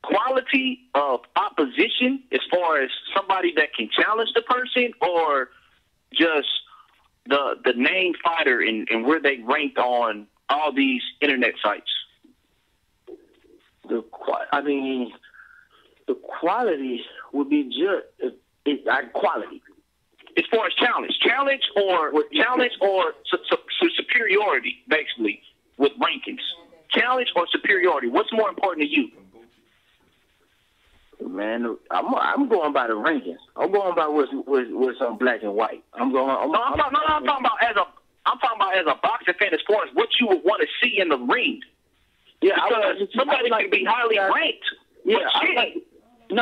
Quality of opposition as far as somebody that can challenge the person, or just the name fighter and where they ranked on all these internet sites? The quality would be just quality. As far as challenge or superiority, basically, with rankings. Challenge or superiority, what's more important to you? Man, I'm going by the rankings. I'm going by what's on black and white. I'm talking about as a boxing fan, as far as what you would want to see in the ring. Yeah, because somebody can be highly ranked. Yeah,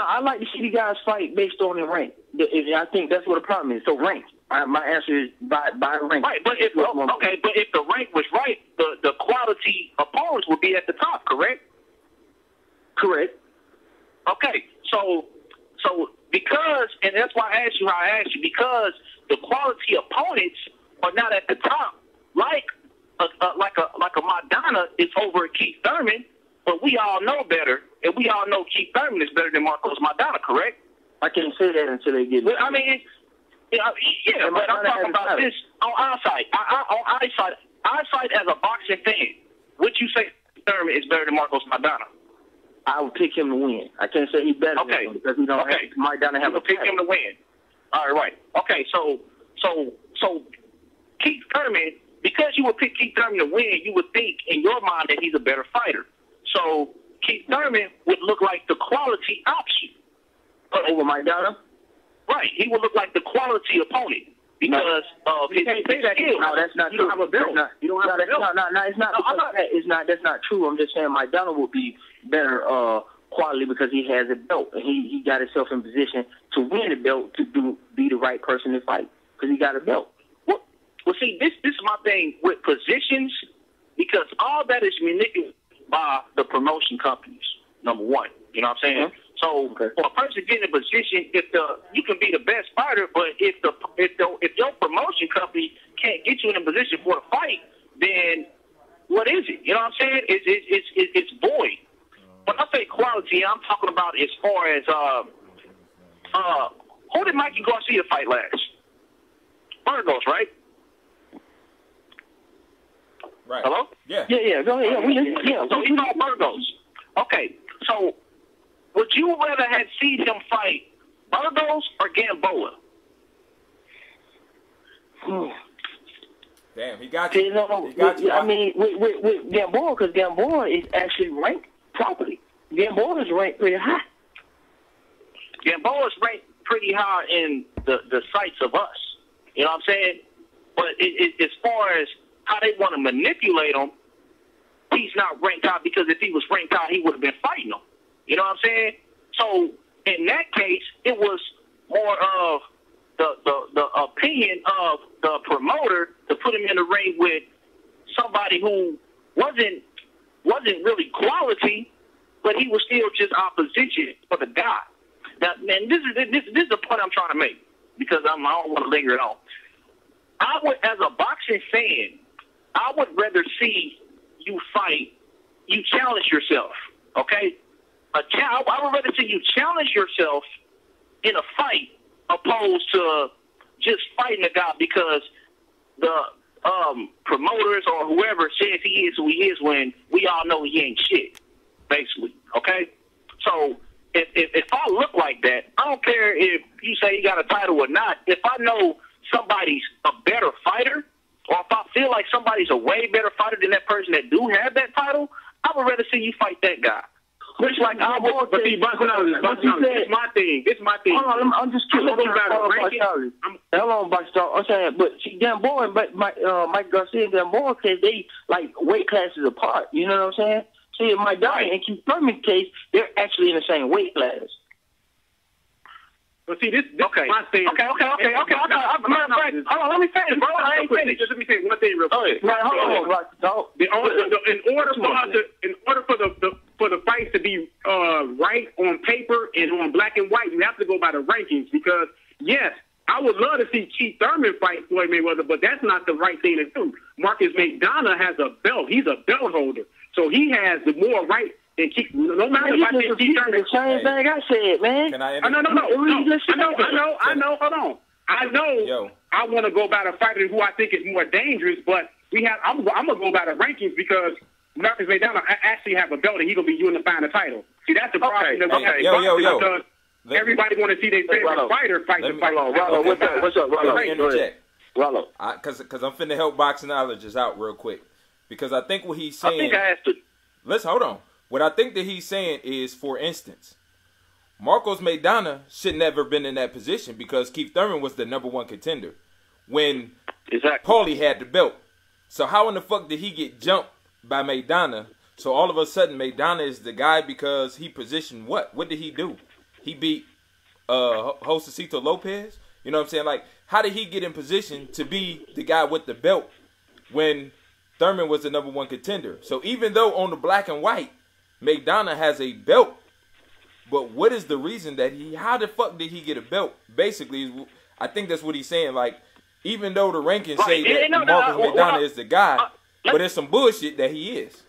I like to see the guys fight based on their rank. I think that's what the problem is. So rank. My answer is by rank. Right, but if the rank was right, the quality opponents would be at the top, correct? Correct. Okay, so because, and that's why I asked you how I asked you, because the quality opponents are not at the top, like a Madonna is over at Keith Thurman, but we all know better, and we all know Keith Thurman is better than Marcos Madonna, correct? I can't say that until they get. I mean, yeah, but I'm talking about this on eyesight. Eyesight as a boxing fan, would you say Thurman is better than Marcos Madonna? I would pick him to win. I can't say he's better than him because he don't have a pick him to win. All right. Okay, so Keith Thurman, because you would pick Keith Thurman to win, you would think in your mind that he's a better fighter. So Keith Thurman would look like the quality option. Over Madonna? Right. He would look like the quality opponent because of his skill. No, that's not true. You don't have a belt. You don't have a belt. No, it's not. That's not true. I'm just saying Madonna would be better quality because he has a belt and he got himself in position to win the belt to be the right person to fight because he got a belt. Well, see, this is my thing with positions, because all that is manipulated by the promotion companies. Number one, you know what I'm saying? Mm-hmm. So for a person getting in a position, you can be the best fighter, but if your promotion company can't get you in a position for a fight, then what is it? You know what I'm saying? It's void. When I say quality, I'm talking about as far as who did Mikey Garcia fight last? Burgos, right? Right. Hello? Yeah. Go ahead. So he fought Burgos. Okay. So would you rather have seen him fight Burgos or Gamboa? Damn, he got you. I mean, with Gamboa, because Gamboa is actually ranked properly. Gamboa is ranked pretty high. Gamboa is ranked pretty high in the sights of us. You know what I'm saying? But as far as how they want to manipulate him, he's not ranked high, because if he was ranked high, he would have been fighting him. You know what I'm saying? So in that case, it was more of the opinion of the promoter to put him in the ring with somebody who wasn't really quality, but he was still just opposition for the guy. Now, man, this is the point I'm trying to make, because I don't want to linger it on. I would, as a boxing fan, I would rather see you fight, you challenge yourself, okay? I would rather see you challenge yourself in a fight opposed to just fighting a guy because the promoters or whoever says he is who he is, when we all know he ain't shit, basically, okay? So if I look like that, I don't care if you say he got a title or not. If I know somebody's a better fighter, or if I feel like somebody's a way better fighter than that person that do have that title, I would rather see you fight that guy. Which like I was, but see, it's my thing. It's my thing. Hold on, I'm just kidding. Hold on, Boxingtalk. I'm saying, but see, Gamboa, but Mike Garcia and Gamboa case, they like weight classes apart. You know what I'm saying? See, in my daughter and Keith Thurman's case, they're actually in the same weight class. But see, this okay. My thing. Okay. Hold on, let me finish, bro. I ain't finished. Just let me say one thing real quick. Hold on, In order for the fights to be right on paper and on black and white, you have to go by the rankings because yes, I would love to see Keith Thurman fight Floyd Mayweather, but that's not the right thing to do. Marcus McDonough has a belt. He's a belt holder, so he has the more right. No matter if I think Keith Thurman, the same thing I said, man. Can I? No. I know. Hold on. I know. I want to go by the fighter who I think is more dangerous, but I'm gonna go by the rankings because Marcus McDonough actually have a belt and he's gonna be unifying the title. See, that's the problem. Because everybody want to see their favorite fighter fight the fight. Rollo, what's up, Rollo? Let me interject. Rollo, because I'm finna help Boxingologist out real quick because I think what he's saying. I think I asked it. Let's hold on. What I think that he's saying is, for instance, Marcos Maidana should never been in that position because Keith Thurman was the #1 contender when Paulie had the belt. So how in the fuck did he get jumped by Maidana? So all of a sudden Maidana is the guy because he positioned what? What did he do? He beat Josecito Lopez? You know what I'm saying? Like, how did he get in position to be the guy with the belt when Thurman was the #1 contender? So even though on the black and white, McDonough has a belt, but what is the reason that how the fuck did he get a belt? Basically, I think that's what he's saying. Like, even though the rankings say that Marcus McDonough is the guy, but it's some bullshit that he is.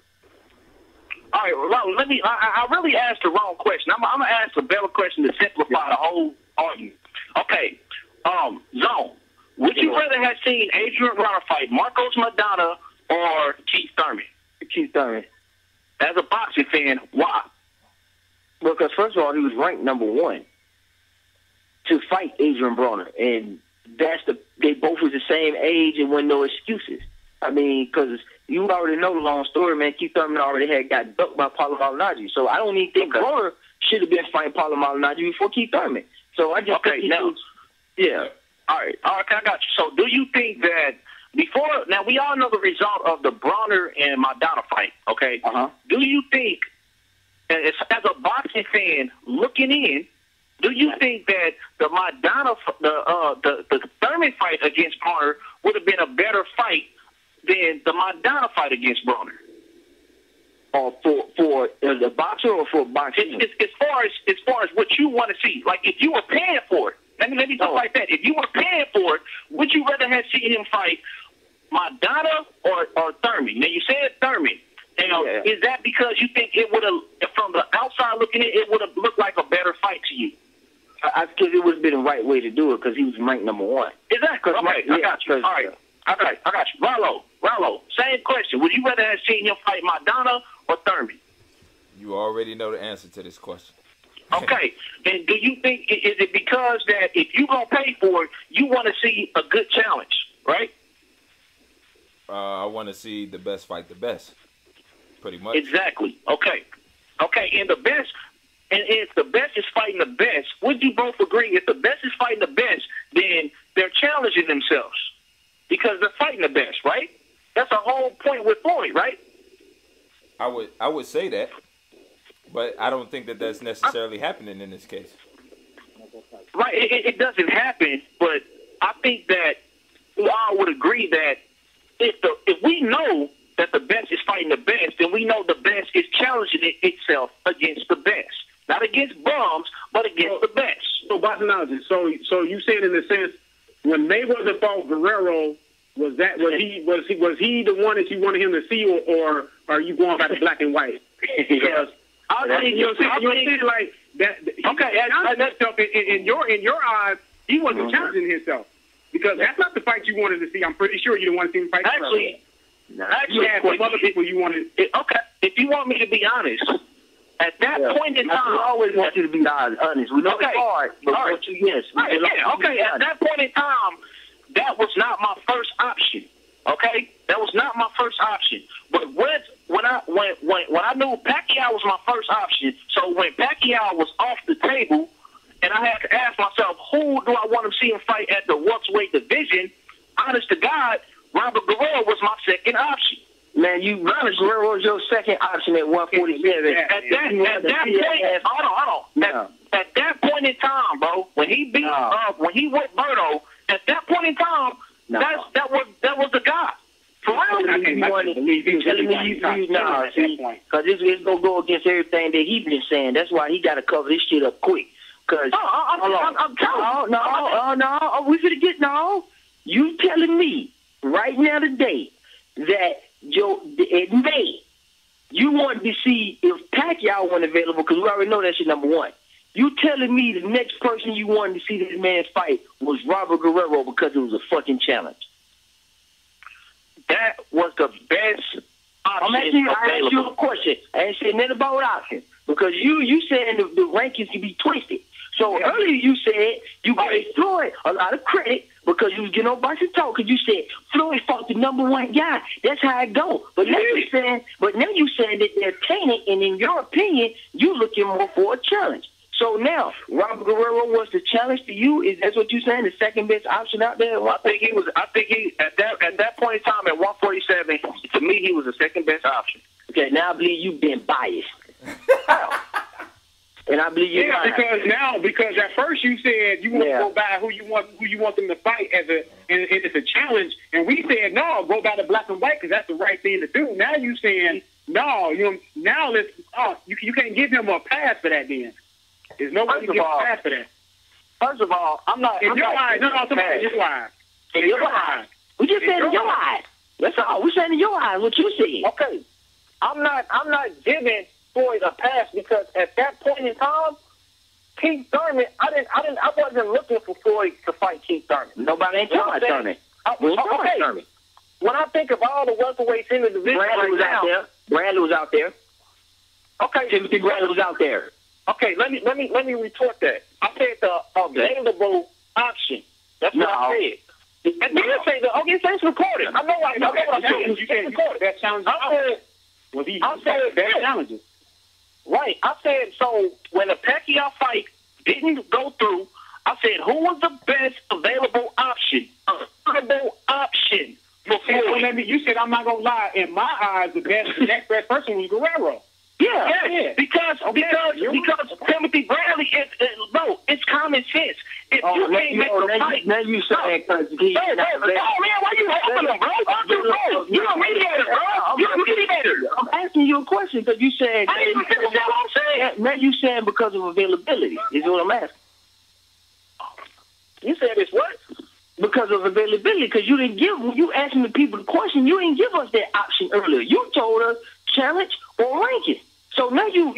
All right, well, I really asked the wrong question. I'm going to ask a better question to simplify the whole argument. Okay, Zone, would you rather have seen Adrian Lara fight Marcos Maidana or Keith Thurman? Keith Thurman. As a boxing fan, why? Because first of all, he was ranked #1 to fight Adrian Broner, and they both was the same age and with no excuses. I mean, because you already know the long story, man. Keith Thurman already got ducked by Paulo Malignaggi, so I don't even think Broner should have been fighting Paulo Malignaggi before Keith Thurman. So I just think yeah. All right, I got you. So do you think that now we all know the result of the Broner and Maidana fight, okay? Do you think, as a boxing fan looking in, do you think that the Maidana, the Thurman fight against Broner would have been a better fight than the Maidana fight against Broner? Or for the boxer or for boxing? As far as what you want to see, like if you were paying for it, let me talk like that. If you were paying for it, would you rather have seen him fight Maidana or Thurman? Now, you said Thurman. Now, is that because you think it would have, from the outside looking in, it would have looked like a better fight to you? I think it would have been the right way to do it because he was ranked #1. Exactly. Okay, I got you. All right. I got you. Rollo, same question. Would you rather have seen him fight Maidana or Thurman? You already know the answer to this question. Okay. And do you think, is it because that if you're going to pay for it, you want to see a good challenge, right? I want to see the best fight the best, pretty much. Exactly. Okay, and the best, and if the best is fighting the best, would you both agree if the best is fighting the best, then they're challenging themselves because they're fighting the best, right? That's the whole point with Floyd, right? I would say that, but I don't think that that's necessarily happening in this case. Right, it doesn't happen, but I think that we all would agree that if we know that the best is fighting the best, then we know the best is challenging itself against the best. Not against bums, but against the best. So, Boxingologist, so you said in the sense, when Mayweather fought Guerrero, was he the one that you wanted him to see, or are you going by the black and white? Because you're saying like that. Okay, in your eyes, he wasn't challenging himself. Because that's not the fight you wanted to see. I'm pretty sure you didn't want to see him fight. Actually, you had some other people you wanted. Okay, if you want me to be honest, at that point in time, I always want you to be honest. We know it's hard, but yes. Okay, at that point in time, that was not my first option. Okay, that was not my first option. But when I knew Pacquiao was my first option, so when Pacquiao was off the table, and I had to ask myself, who do I want to see him fight at the welterweight division? Honest to God, Robert Guerrero was my second option. Man, Robert Guerrero was your second option at 147. At that point in time, bro, when he beat when he went Berto, at that point in time, that was the guy. For real, because it's gonna go against everything that he been saying. That's why he got to cover this shit up quick. Cause we finna get You telling me right now today that in May you wanted to see if Pacquiao wasn't available because we already know that's your number one. You telling me the next person you wanted to see this man fight was Robert Guerrero because it was a fucking challenge? That was the best option. I asked you a question. I ain't saying nothing about option because you saying the rankings can be twisted. So earlier you said you gave Floyd a lot of credit because you was getting on Boxing Talk because you said Floyd fought the number one guy. That's how it go. But now you saying that they're tainted, and in your opinion, you looking more for a challenge. So now, Robert Guerrero was the challenge to you. Is that what you're saying? The second best option out there? I think he at that point in time at 147. To me, he was the second best option. Okay, now I believe you've been biased. And I believe you're because at first you said you want to go by who you want them to fight it's a challenge, and we said no, go by the black and white because that's the right thing to do. Now you saying no, you can't give him a pass for that then. There's no way to give a pass for that. First of all, I'm not. In your eyes, no, in your eyes. In your eyes. We just said in your eyes. That's all. We're saying in your eyes what you see. Okay. I'm not giving Floyd a pass because at that point in time, Keith Thurman, I wasn't looking for Floyd to fight Keith Thurman. Nobody ain't talking about Thurman. Thurman. When I think of all the welterweights in the division, Bradley was out there. Okay, Timothy Bradley was out there. Okay, let me retort that. I said the available option. That's what I said. And then say it's recorded. I know what I'm saying. You can't record that challenge. I said that challenges. Right. I said so when the Pacquiao fight didn't go through, I said who was the best available option? Available option for Floyd. You said I'm not gonna lie. In my eyes, the next best person was Guerrero. Yeah. Because Timothy Bradley it's common sense. If you can't make the fight, now you saying because he. Man, why you helping him, bro? You're a mediator, bro. You're a mediator. I'm asking you a question because you said. I didn't even finish what I'm saying. Now you saying because of availability is what I'm asking. You said it's what? Because of availability, because you didn't give when you asking the people the question, you didn't give us that option earlier. You told us challenge or ranking. So now you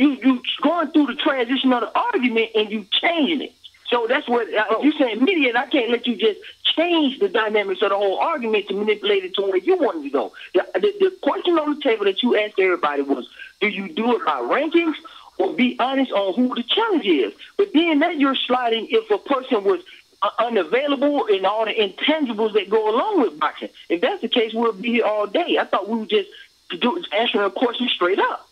going through the transition of the argument and you changing it. So that's what you saying mediator. I can't let you just change the dynamics of the whole argument to manipulate it to where you wanted to go. The question on the table that you asked everybody was, do you do it by rankings or be honest on who the challenge is? But then that you're sliding if a person was unavailable and all the intangibles that go along with boxing. If that's the case, we'll be here all day. I thought we were just answering a question straight up.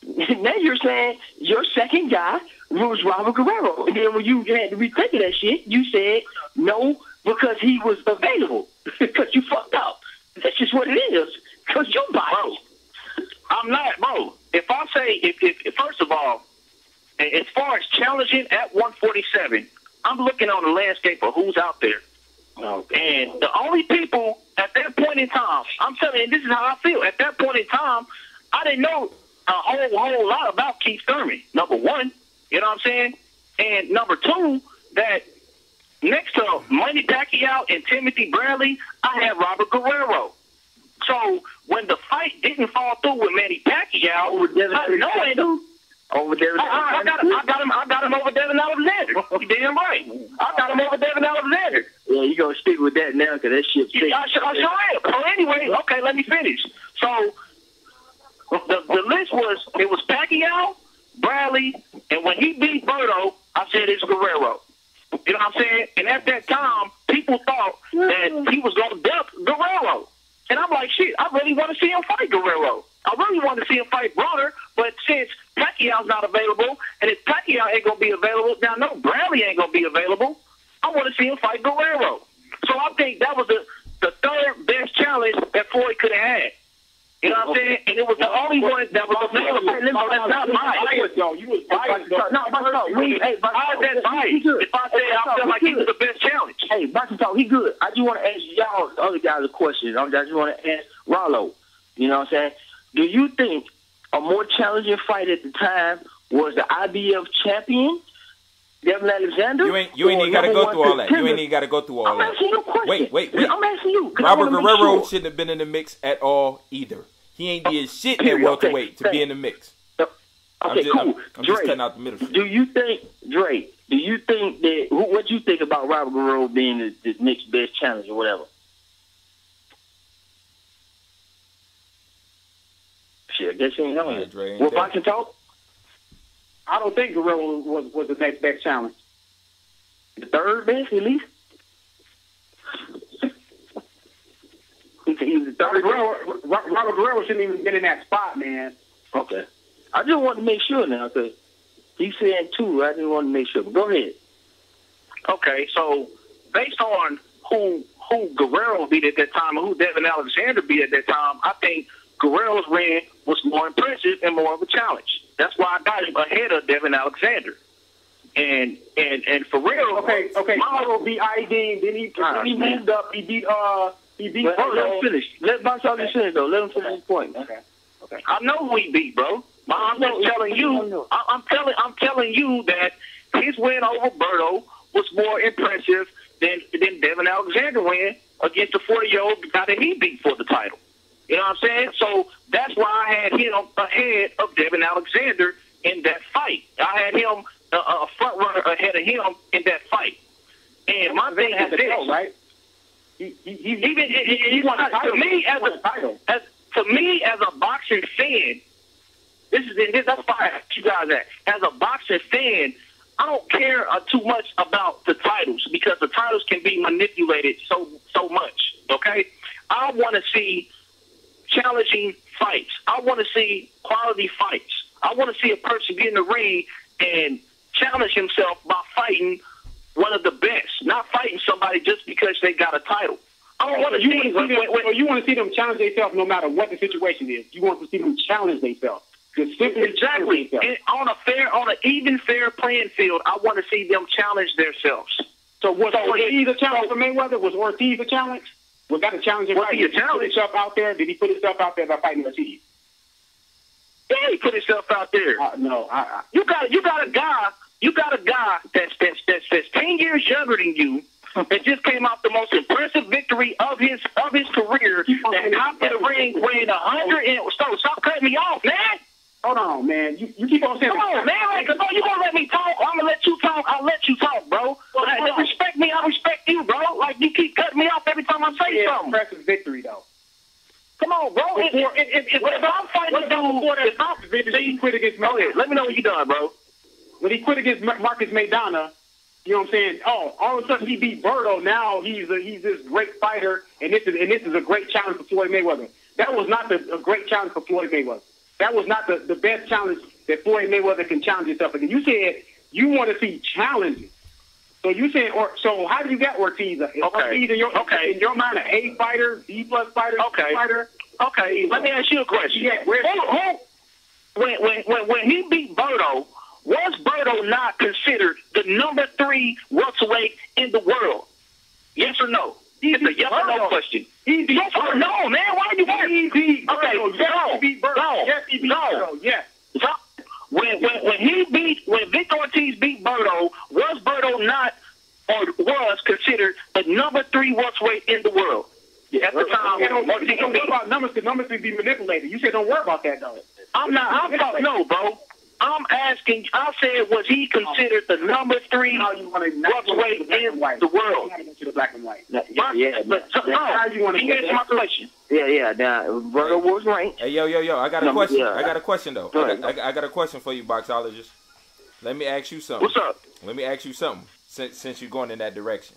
Now you're saying your second guy was Robert Guerrero. And then when you had to rethink of that shit, you said no because he was available. Because you fucked up. That's just what it is. Because you're biased. I'm not, bro. If I say, if first of all, as far as challenging at 147, I'm looking on the landscape of who's out there. And the only people at that point in time, I'm telling you, this is how I feel. At that point in time, I didn't know a whole lot about Keith Thurman, number one. You know what I'm saying? And number two, that next to Manny Pacquiao and Timothy Bradley, I had Robert Guerrero. So when the fight didn't fall through with Manny Pacquiao, I got him over Devin Alexander. You damn right. I got him over Devin Alexander. Yeah, you gonna stick with that now because that shit's big. I sure am. So anyway, okay, let me finish. So the list was Pacquiao, Bradley, and when he beat Berto, I said it's Guerrero. You know what I'm saying? And at that time, people thought that he was going to dump Guerrero. And I'm like, shit, I really want to see him fight Guerrero. I really wanted to see him fight Broner, but since Pacquiao's not available, and if Pacquiao ain't going to be available, now no, Bradley ain't going to be available, I want to see him fight Guerrero. So I think that was the third best challenge that Floyd could have had. You know what I'm saying? And it was the only one that was available. That's not biased. You was biased. No, hey, how's that biased? If I say I feel like he was the best challenge. Hey, BoxingTalk, he good. I just want to ask y'all, the other guys, a question. I just want to ask Rollo. You know what I'm saying? Do you think a more challenging fight at the time was the IBF champion, Devin Alexander? You ain't even got to go through all that. You ain't even got to go through all that. I'm asking you a question. Wait. I'm asking you. Robert Guerrero shouldn't have been in the mix at all either. He ain't did shit at welterweight to be in the mix. Okay, cool. I'm just cutting out the middle. Do you think, Dre, that, what you think about Robert Guerrero being the next best challenge or whatever? Shit, I guess he ain't knowing it. Well, BoxingTalk? I don't think Guerrero was the next best challenge. The third best, at least? He was the third. Robert Guerrero shouldn't even get in that spot, man. Okay. I just want to make sure now, because he's saying two. I just want to make sure. But go ahead. Okay, so based on who Guerrero beat at that time and who Devin Alexander beat at that time, I think Guerrero's win was more impressive and more of a challenge. That's why I got him ahead of Devin Alexander. And for real, okay. Guerrero beat ID, then he moved up. He beat let him finish. Let BoxingTalk finish though. Let him finish his point. Okay. I know who he beat, bro. I'm just telling you. I'm telling you that his win over Berto was more impressive than Devin Alexander win against the 40-year-old guy that he beat for the title. You know what I'm saying? So that's why I had him ahead of Devin Alexander in that fight. I had him a front runner ahead of him in that fight. And my thing is this, right? To me as a boxing fan, that's why I asked you guys that. As a boxing fan, I don't care too much about the titles because the titles can be manipulated so much. Okay, I want to see challenging fights. I want to see quality fights. I want to see a person get in the ring and challenge himself by fighting one of the best, not fighting somebody just because they got a title. I don't want to see them. You want to see them challenge themselves no matter what the situation is. You want to see them challenge themselves. Exactly. And on an even fair playing field, I want to see them challenge themselves. So was Ortiz a challenge for Mayweather? Was Ortiz a challenge? Was that a challenge? Was he a challenge? Did he put himself out there? Did he put himself out there by fighting Ortiz? Yeah, he put himself out there. No, you got a guy that's 10 years younger than you. That just came off the most impressive victory of his career. That hopped in the ring weighing 100 and stop cutting me off, man. Hold on, man. You keep on saying. Come on, man. Like, you gonna let me talk? I'm gonna let you talk. I'll let you talk, bro. Respect me. I respect you, bro. Like you keep cutting me off every time I say something. Impressive victory, though. Come on, bro. If I'm fighting dude, he quit against. Let me know when you done, bro. When he quit against Marcus Maidana. You know what I'm saying? Oh, all of a sudden he beat Berto. Now he's this great fighter, and this is a great challenge for Floyd Mayweather. That was not a great challenge for Floyd Mayweather. That was not the best challenge that Floyd Mayweather can challenge himself against. You said you want to see challenges. So you said, so how do you get Ortiz? Ortiz in your mind, an A fighter, B+ fighter, C fighter? Okay. Let me ask you a question. Yeah, when he beat Berto, was Berto not considered the number 3 welterweight in the world? Yes or no? It's a yes or no question. Yes or no, man. Why are you asking? Yes, he beat Berto. Yes. So, when Victor Ortiz beat Berto, was Berto not or was considered the number 3 welterweight in the world? At the time, don't worry about numbers because numbers can be manipulated. You said don't worry about that though. No, bro. I'm asking. I said, was he considered the number 3 welterweight in the world? To the black and white. Yeah. But how you want to answer my question? Yeah. Now, Berto was ranked. Hey, yo. I got a question. I got a question though. I got a question for you, Boxologist. Let me ask you something. What's up? Let me ask you something. Since you're going in that direction,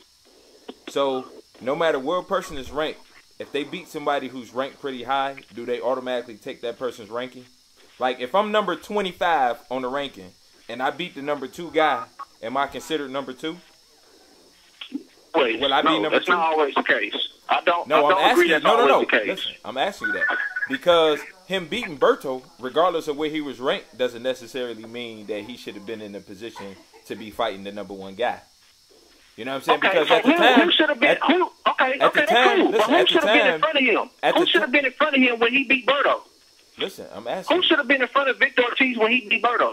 so no matter where a person is ranked, if they beat somebody who's ranked pretty high, do they automatically take that person's ranking? Like, if I'm number 25 on the ranking and I beat the number 2 guy, am I considered number 2? Wait, will I be number 2? That's not always the case. I don't asking agree you. that's always the case. Listen, I'm asking you that because him beating Berto, regardless of where he was ranked, doesn't necessarily mean that he should have been in a position to be fighting the number 1 guy. You know what I'm saying? Okay, because so at the time, who should have been? Who should have been in front of him? Who should have been in front of him when he beat Berto? Listen, I'm asking. Who should have been in front of Victor Ortiz when he beat Berto?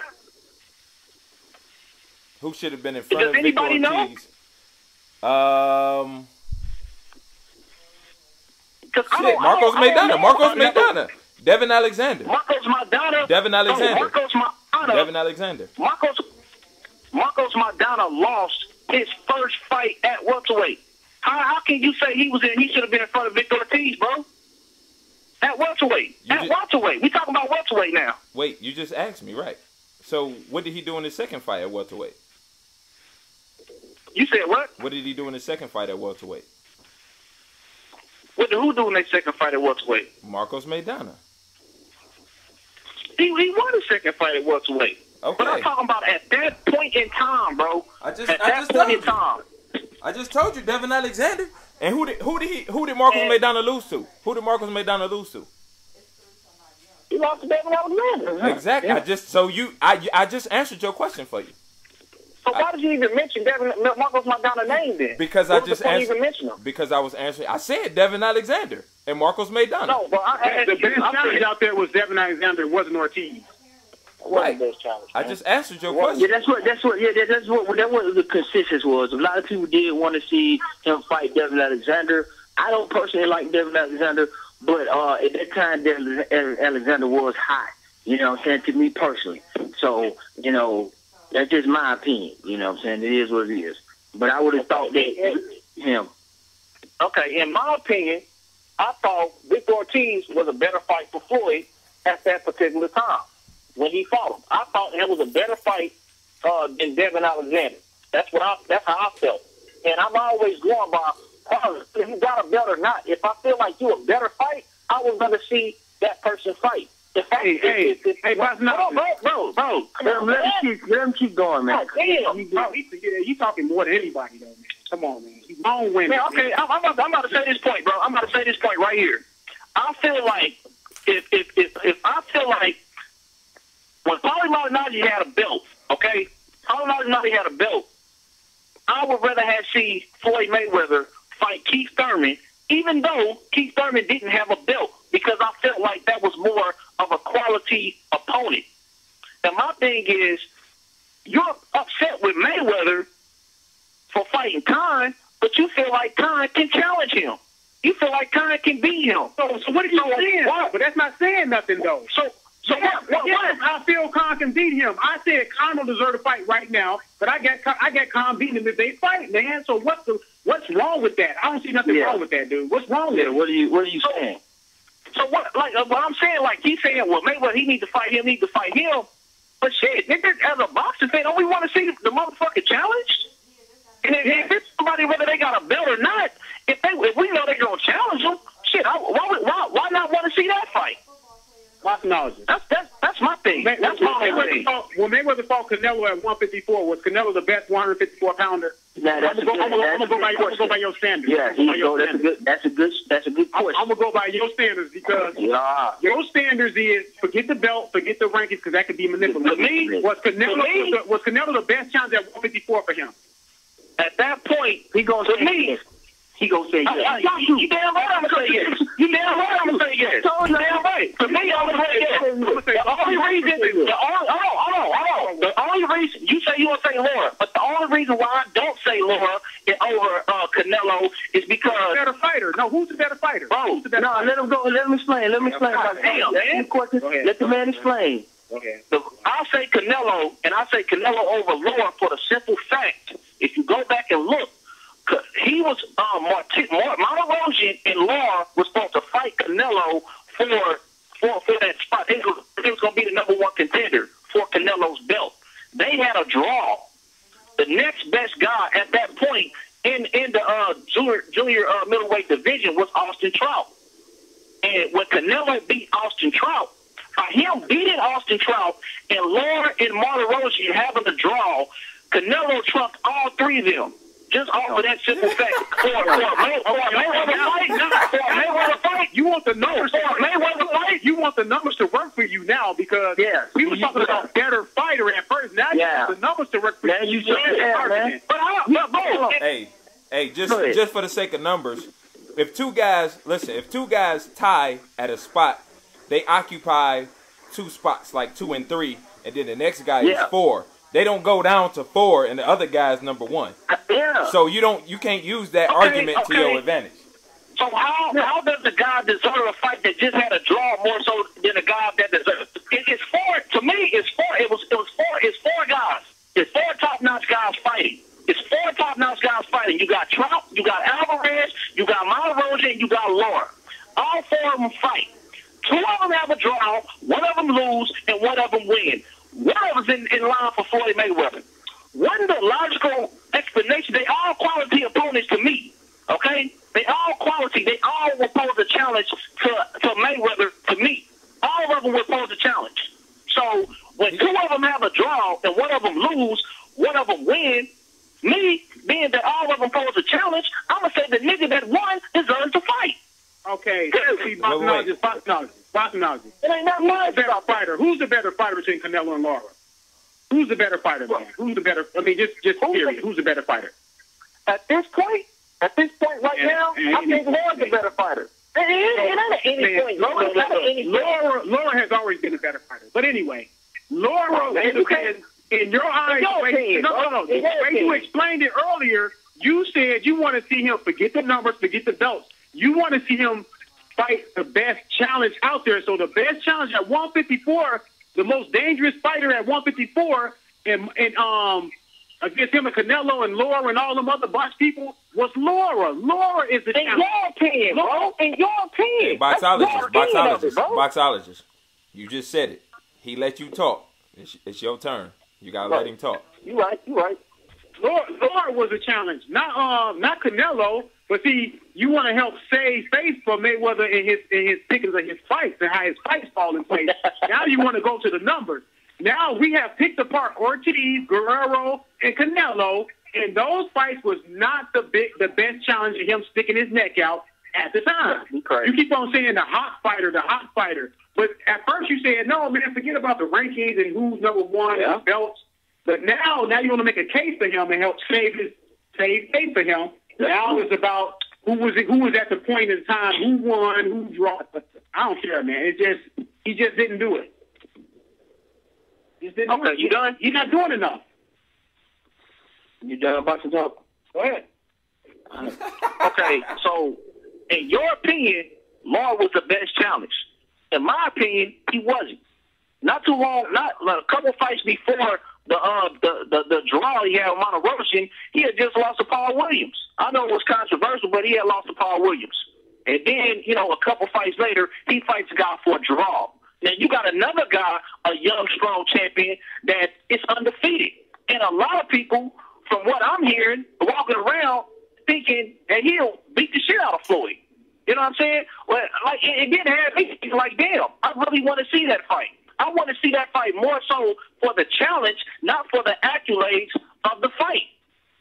Who should have been in front of Victor Ortiz? Know? Marcos Maidana. Devin Alexander. Marcos Maidana. Devin Alexander. Devin Alexander. Marcos Maidana lost his first fight at welterweight. How can you say he should have been in front of Victor Ortiz, bro? At welterweight. Welterweight. We talking about welterweight now. Wait, you just asked me, right? So what did he do in his second fight at welterweight? You said what? What did he do in his second fight at welterweight? What did who do in their second fight at welterweight? Marcos Maidana. He won his second fight at welterweight. Okay. But I'm talking about at that point in time, bro. I just told you Devin Alexander. And who did Marcos Maidana lose to? Who did Marcos Maidana lose to? He lost to Devin Alexander. Exactly. Yeah. I just answered your question for you. So why did you even mention Marcos Maidana's name then? Because I just answered. Even mention him? Because I was answering. I said Devin Alexander and Marcos Maidana. No, but the best challenge out there was Devin Alexander. It wasn't Ortiz. Right. I just answered your question. Yeah, that's what the consensus was. A lot of people did want to see him fight Devin Alexander. I don't personally like Devin Alexander, but at that time, Devin Alexander was hot. You know what I'm saying, to me personally. So, you know, that's just my opinion. You know what I'm saying? It is what it is. But I would have thought that him. Okay, in my opinion, I thought Victor Ortiz was a better fight for Floyd at that particular time when he fought him. I thought it was a better fight than Devin Alexander. That's how I felt. And I'm always going by, if you got a belt or not. If I feel like you a better fight, I was going to see that person fight. Hey, bro. Let him keep going, man. You talking more than anybody, though, man. Come on, man. He's long winning. Man, okay, I'm about to say this point, bro. I'm about to say this point right here. I feel like if I feel like when Paulie Malignaggi had a belt, okay, Paulie Malignaggi had a belt, I would rather have seen Floyd Mayweather fight Keith Thurman, even though Keith Thurman didn't have a belt, because I felt like that was more of a quality opponent. And my thing is, you're upset with Mayweather for fighting Khan, but you feel like Khan can challenge him. You feel like Khan can beat him. So what are you saying? Why? But that's not saying nothing, though. So what? I feel Khan can beat him. I said Khan will deserve to fight right now, but I got Khan beating him if they fight, man. So what's wrong with that? I don't see nothing wrong with that, dude. What's wrong with it? What are you saying? So what? Like what I'm saying, like he's saying, well, Mayweather, he needs to fight him. But shit, nigga, as a boxing fan, don't we want to see the motherfucker challenged? And if it's somebody, whether they got a belt or not, if we know they're gonna challenge them, shit, why not want to see that fight? Boxingologist. That's my thing. That's my thing. When Mayweather fought Canelo at 154, was Canelo the best 154 pounder? I'm gonna go by your standards. Yeah, that's a good question. I'm gonna go by your standards because your standards is forget the belt, forget the rankings, because that could be manipulated. Was Canelo the best challenge at 154 for him? At that point, he gonna say yes. He gonna say yes. You damn right I'm gonna say yes. You damn right I'm gonna say yes. You damn right. For me, I'm gonna say yes. The only reason, hold on. The only reason you say you want to say Lara, but the only reason why I don't say Lara over Canelo is because who's the better fighter? No, who's the better fighter? Bro, let him go. Let him explain. Let the man explain. Okay. I say Canelo, and I say Canelo over Lara for the simple fact, if you go back and look, he was Monterosian and Lara was supposed to fight Canelo for that spot. He was going to be the number one contender for Canelo's belt. They had a draw. The next best guy at that point in the junior middleweight division was Austin Trout. And when Canelo beat Austin Trout, him beating Austin Trout and Lara and Martirossi having a draw, Canelo trumped all three of them. Just off of that simple fact. For a Mayweather fight, you want the numbers. For a Mayweather fight, you want the numbers to work for you now because we were talking about better fighter at first. Now you want the numbers to work for you. You just man. Hey, just for the sake of numbers, if two guys tie at a spot, they occupy 2 spots, like 2 and 3, and then the next guy is 4. They don't go down to 4 and the other guy is number 1. So you can't use that argument to your advantage. So how does the guy deserve a fight that just had a draw more so than a guy that deserves? It's 4. To me, it's 4. It was 4. It's 4 guys. It's 4 top-notch guys fighting. It's 4 top-notch guys fighting. You got Trout, you got Alvarez, you got Martirossi, and you got Lara. All 4 of them fight. 2 of them have a draw, 1 of them lose, and 1 of them win. 1 of them in line for Floyd Mayweather. One the logical explanation, they all quality opponents to me. Okay? They all quality. They all will pose a challenge to Mayweather to me. All of them will pose a challenge. So when 2 of them have a draw and 1 of them lose, 1 of them win, me, being that all of them pose a challenge, I'm going to say the nigga that won deserves to fight. Okay. See, Boxingologist. It ain't nothing much. Better fighter. Who's the better fighter between Canelo and Lara? Who's the better fighter, man? Who's the better? I mean, just period. Who's the better fighter? At this point right now, I think Lara's the better fighter. It ain't at any point. Lara has always been a better fighter. But anyway, Lara, in your eyes, the way you explained it earlier, you said you want to see him forget the numbers, forget the belts. You want to see him fight the best challenge out there. So the best challenge at 154, the most dangerous fighter at 154, and against him and Canelo and Lara and all them other box people was Lara. Lara is the challenge. In your opinion, bro. In your opinion. Hey, boxologist. You just said it. He let you talk. It's your turn. You gotta let him talk. You right. Lara was a challenge, not Canelo. But see, you want to help save face for Mayweather in his pickings of his fights and how his fights fall in place. Now you want to go to the numbers. Now we have picked apart Ortiz, Guerrero, and Canelo, and those fights was not the best challenge of him sticking his neck out at the time. You keep on saying the hot fighter. But at first you said, no, man, forget about the rankings and who's number 1 and belts. But now you want to make a case for him and help save face for him. Now it's about who was at the point in time, who won, who draw. I don't care, man. He just didn't do it. Okay, you done? You're not doing enough. You done boxing talk? Go ahead. Okay, so in your opinion, Lara was the best challenge. In my opinion, he wasn't. Not too long, not a couple fights before the draw he had with Martirossi, he had just lost to Paul Williams. I know it was controversial, but he had lost to Paul Williams. And then, a couple fights later, he fights a guy for a draw. Now, you got another guy, a young, strong champion, that is undefeated. And a lot of people, from what I'm hearing, walking around thinking that he'll beat the shit out of Floyd. You know what I'm saying? Well, like, it didn't have me like, damn, I really want to see that fight. I want to see that fight more so for the challenge, not for the accolades of the fight.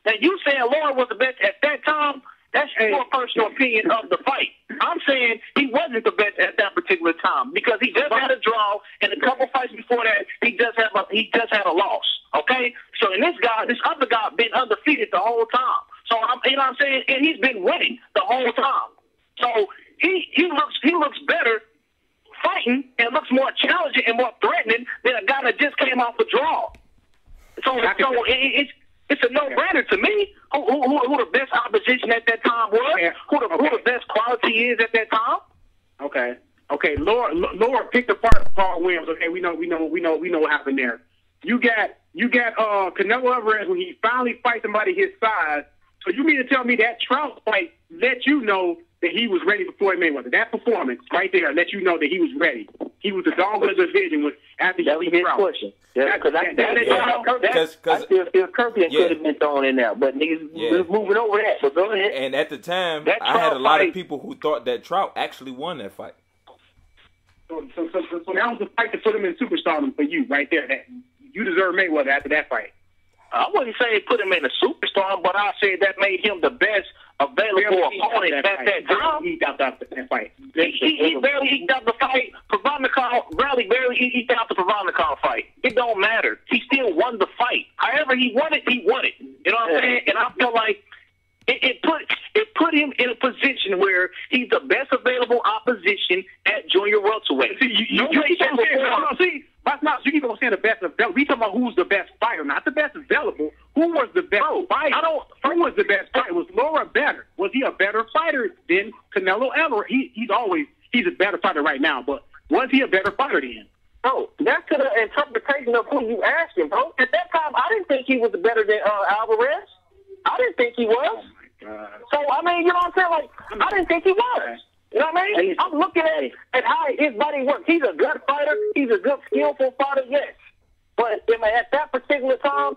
Now, you saying Lara was the best at that time, that's your personal opinion of the fight. I'm saying he wasn't the best at that particular time because he just had a draw, and a couple fights before that, he just had a loss. Okay? So, and this other guy, been undefeated the whole time. So, you know what I'm saying? And he's been winning the whole time. So, he looks better fighting and looks more challenging and more threatening than a guy that just came off a draw. So it's a no-brainer to me who the best opposition at that time was, who the best quality is at that time. Okay. Lara picked apart Paul Williams. Okay, we know what happened there. You got Canelo Alvarez when he finally fights somebody his size. So you mean to tell me that Trout fight let you know that he was ready for Floyd Mayweather? That performance right there let you know that he was ready. He was the dog of the division after that was his question. Because I still feel Kirkland could have been thrown in there, but niggas was moving over that. So go ahead. And at the time, I had a lot of people who thought that Trout actually won that fight. So that was the fight to put him in superstardom for you, right there. That you deserve Mayweather after that fight. I wouldn't say it put him in a superstar, but I say that made him the best available opponent at that time. He got out that fight. He barely eked out the fight. Provodnikov barely eked out the Provodnikov fight. It don't matter. He still won the fight. However he won it, he won it. You know what I'm saying? And I feel like it put him in a position where he's the best available opposition at junior welterweight. See, you keep on saying the best available. We talking about who's the best fighter, not the best available. Who was the best fighter? Who was the best fighter? Was Lara better? Was he a better fighter than Canelo Alvarez? He's a better fighter right now, but was he a better fighter then? Bro, that's to the interpretation of who you asking, bro. At that time, I didn't think he was better than Alvarez. I didn't think he was. Oh my God. So, I mean, you know what I'm saying? Like, I didn't think he was. You know what I mean? I'm looking at how his body works. He's a good fighter. He's a good, skillful fighter, yes. But at that particular time,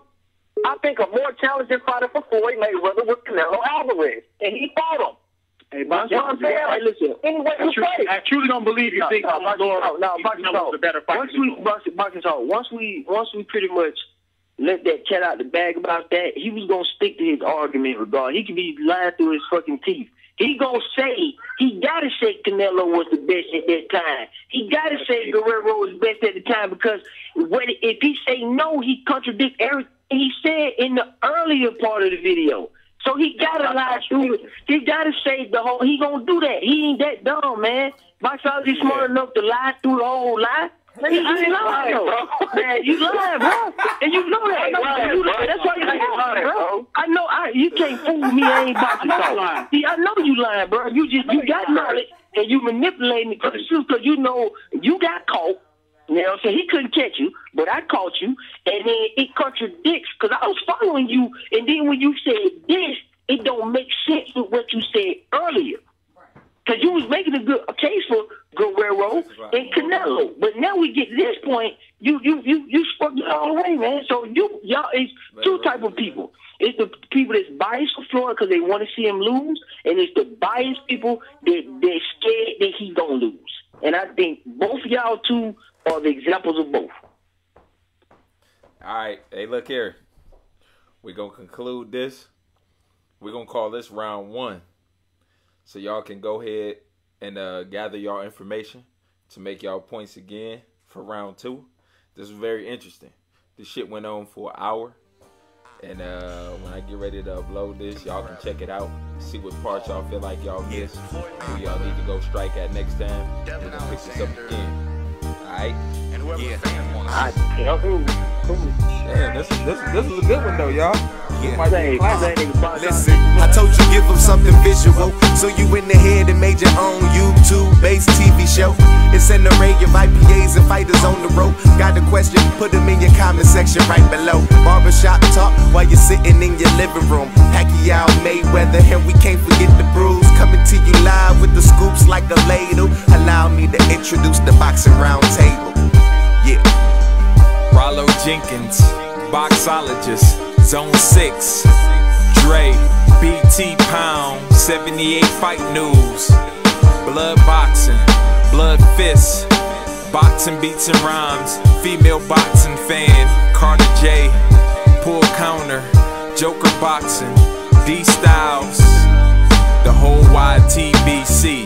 I think a more challenging fighter for Floyd Mayweather was Canelo Alvarez. And he fought him. Hey, you know what I'm saying? Like, listen, anyway, I truly don't believe you think Canelo was a better fighter. Once we pretty much let that cat out the bag about that, he was going to stick to his argument regardless. He could be lying through his fucking teeth. He gonna say, he gotta say Canelo was the best at that time. He gotta say Guerrero was best at the time because if he say no, he contradicts everything he said in the earlier part of the video. So he gotta lie through it. He gotta say the whole, he gonna do that. He ain't that dumb, man. Boxologist smart enough to lie through the whole lie. Man, you lying, bro. Man, you lying, bro. And you know that. That's why you lying, bro. I know you can't fool me. I ain't boxing talk. See, I know you lying, bro. You got knowledge and you manipulating it because you know you got caught. You know what I'm saying? He couldn't catch you, but I caught you, and then it contradicts because I was following you, and then when you said this, it don't make sense with what you said earlier. Because you was making a case for Guerrero and Canelo, but now we get to this point, you fucked it all away, man. So y'all is two type of people. It's the people that's biased for Floyd because they want to see him lose, and it's the biased people they're scared that he's gonna lose. And I think both of y'all two are the examples of both. All right, hey, look here. We're gonna conclude this. We're gonna call this round 1. So y'all can go ahead and gather y'all information to make y'all points again for round 2. This was very interesting. This shit went on for an hour. And when I get ready to upload this, y'all can check it out. See what parts y'all feel like y'all missed. Who y'all need to go strike at next time. We're going to pick this up again. Alright? Damn, this is a good one though, y'all. Listen, I told you give them something visual, so you in the head and made your own YouTube-based TV show. It's an array of IPAs and fighters on the road. Got a question? Put them in your comment section right below. Barbershop talk while you're sitting in your living room. Pacquiao, Mayweather, and we can't forget the bruise. Coming to you live with the scoops like a ladle. Allow me to introduce the boxing round table. Yeah. Rollo Jenkins, Boxologist, Zone 6, Dre, BT Pound, 78 Fight News, Blood Boxing, Blood Fists, Boxing Beats and Rhymes, Female Boxing Fan, Carter J, Pull Counter, Joker Boxing, D Styles, the whole YTBC.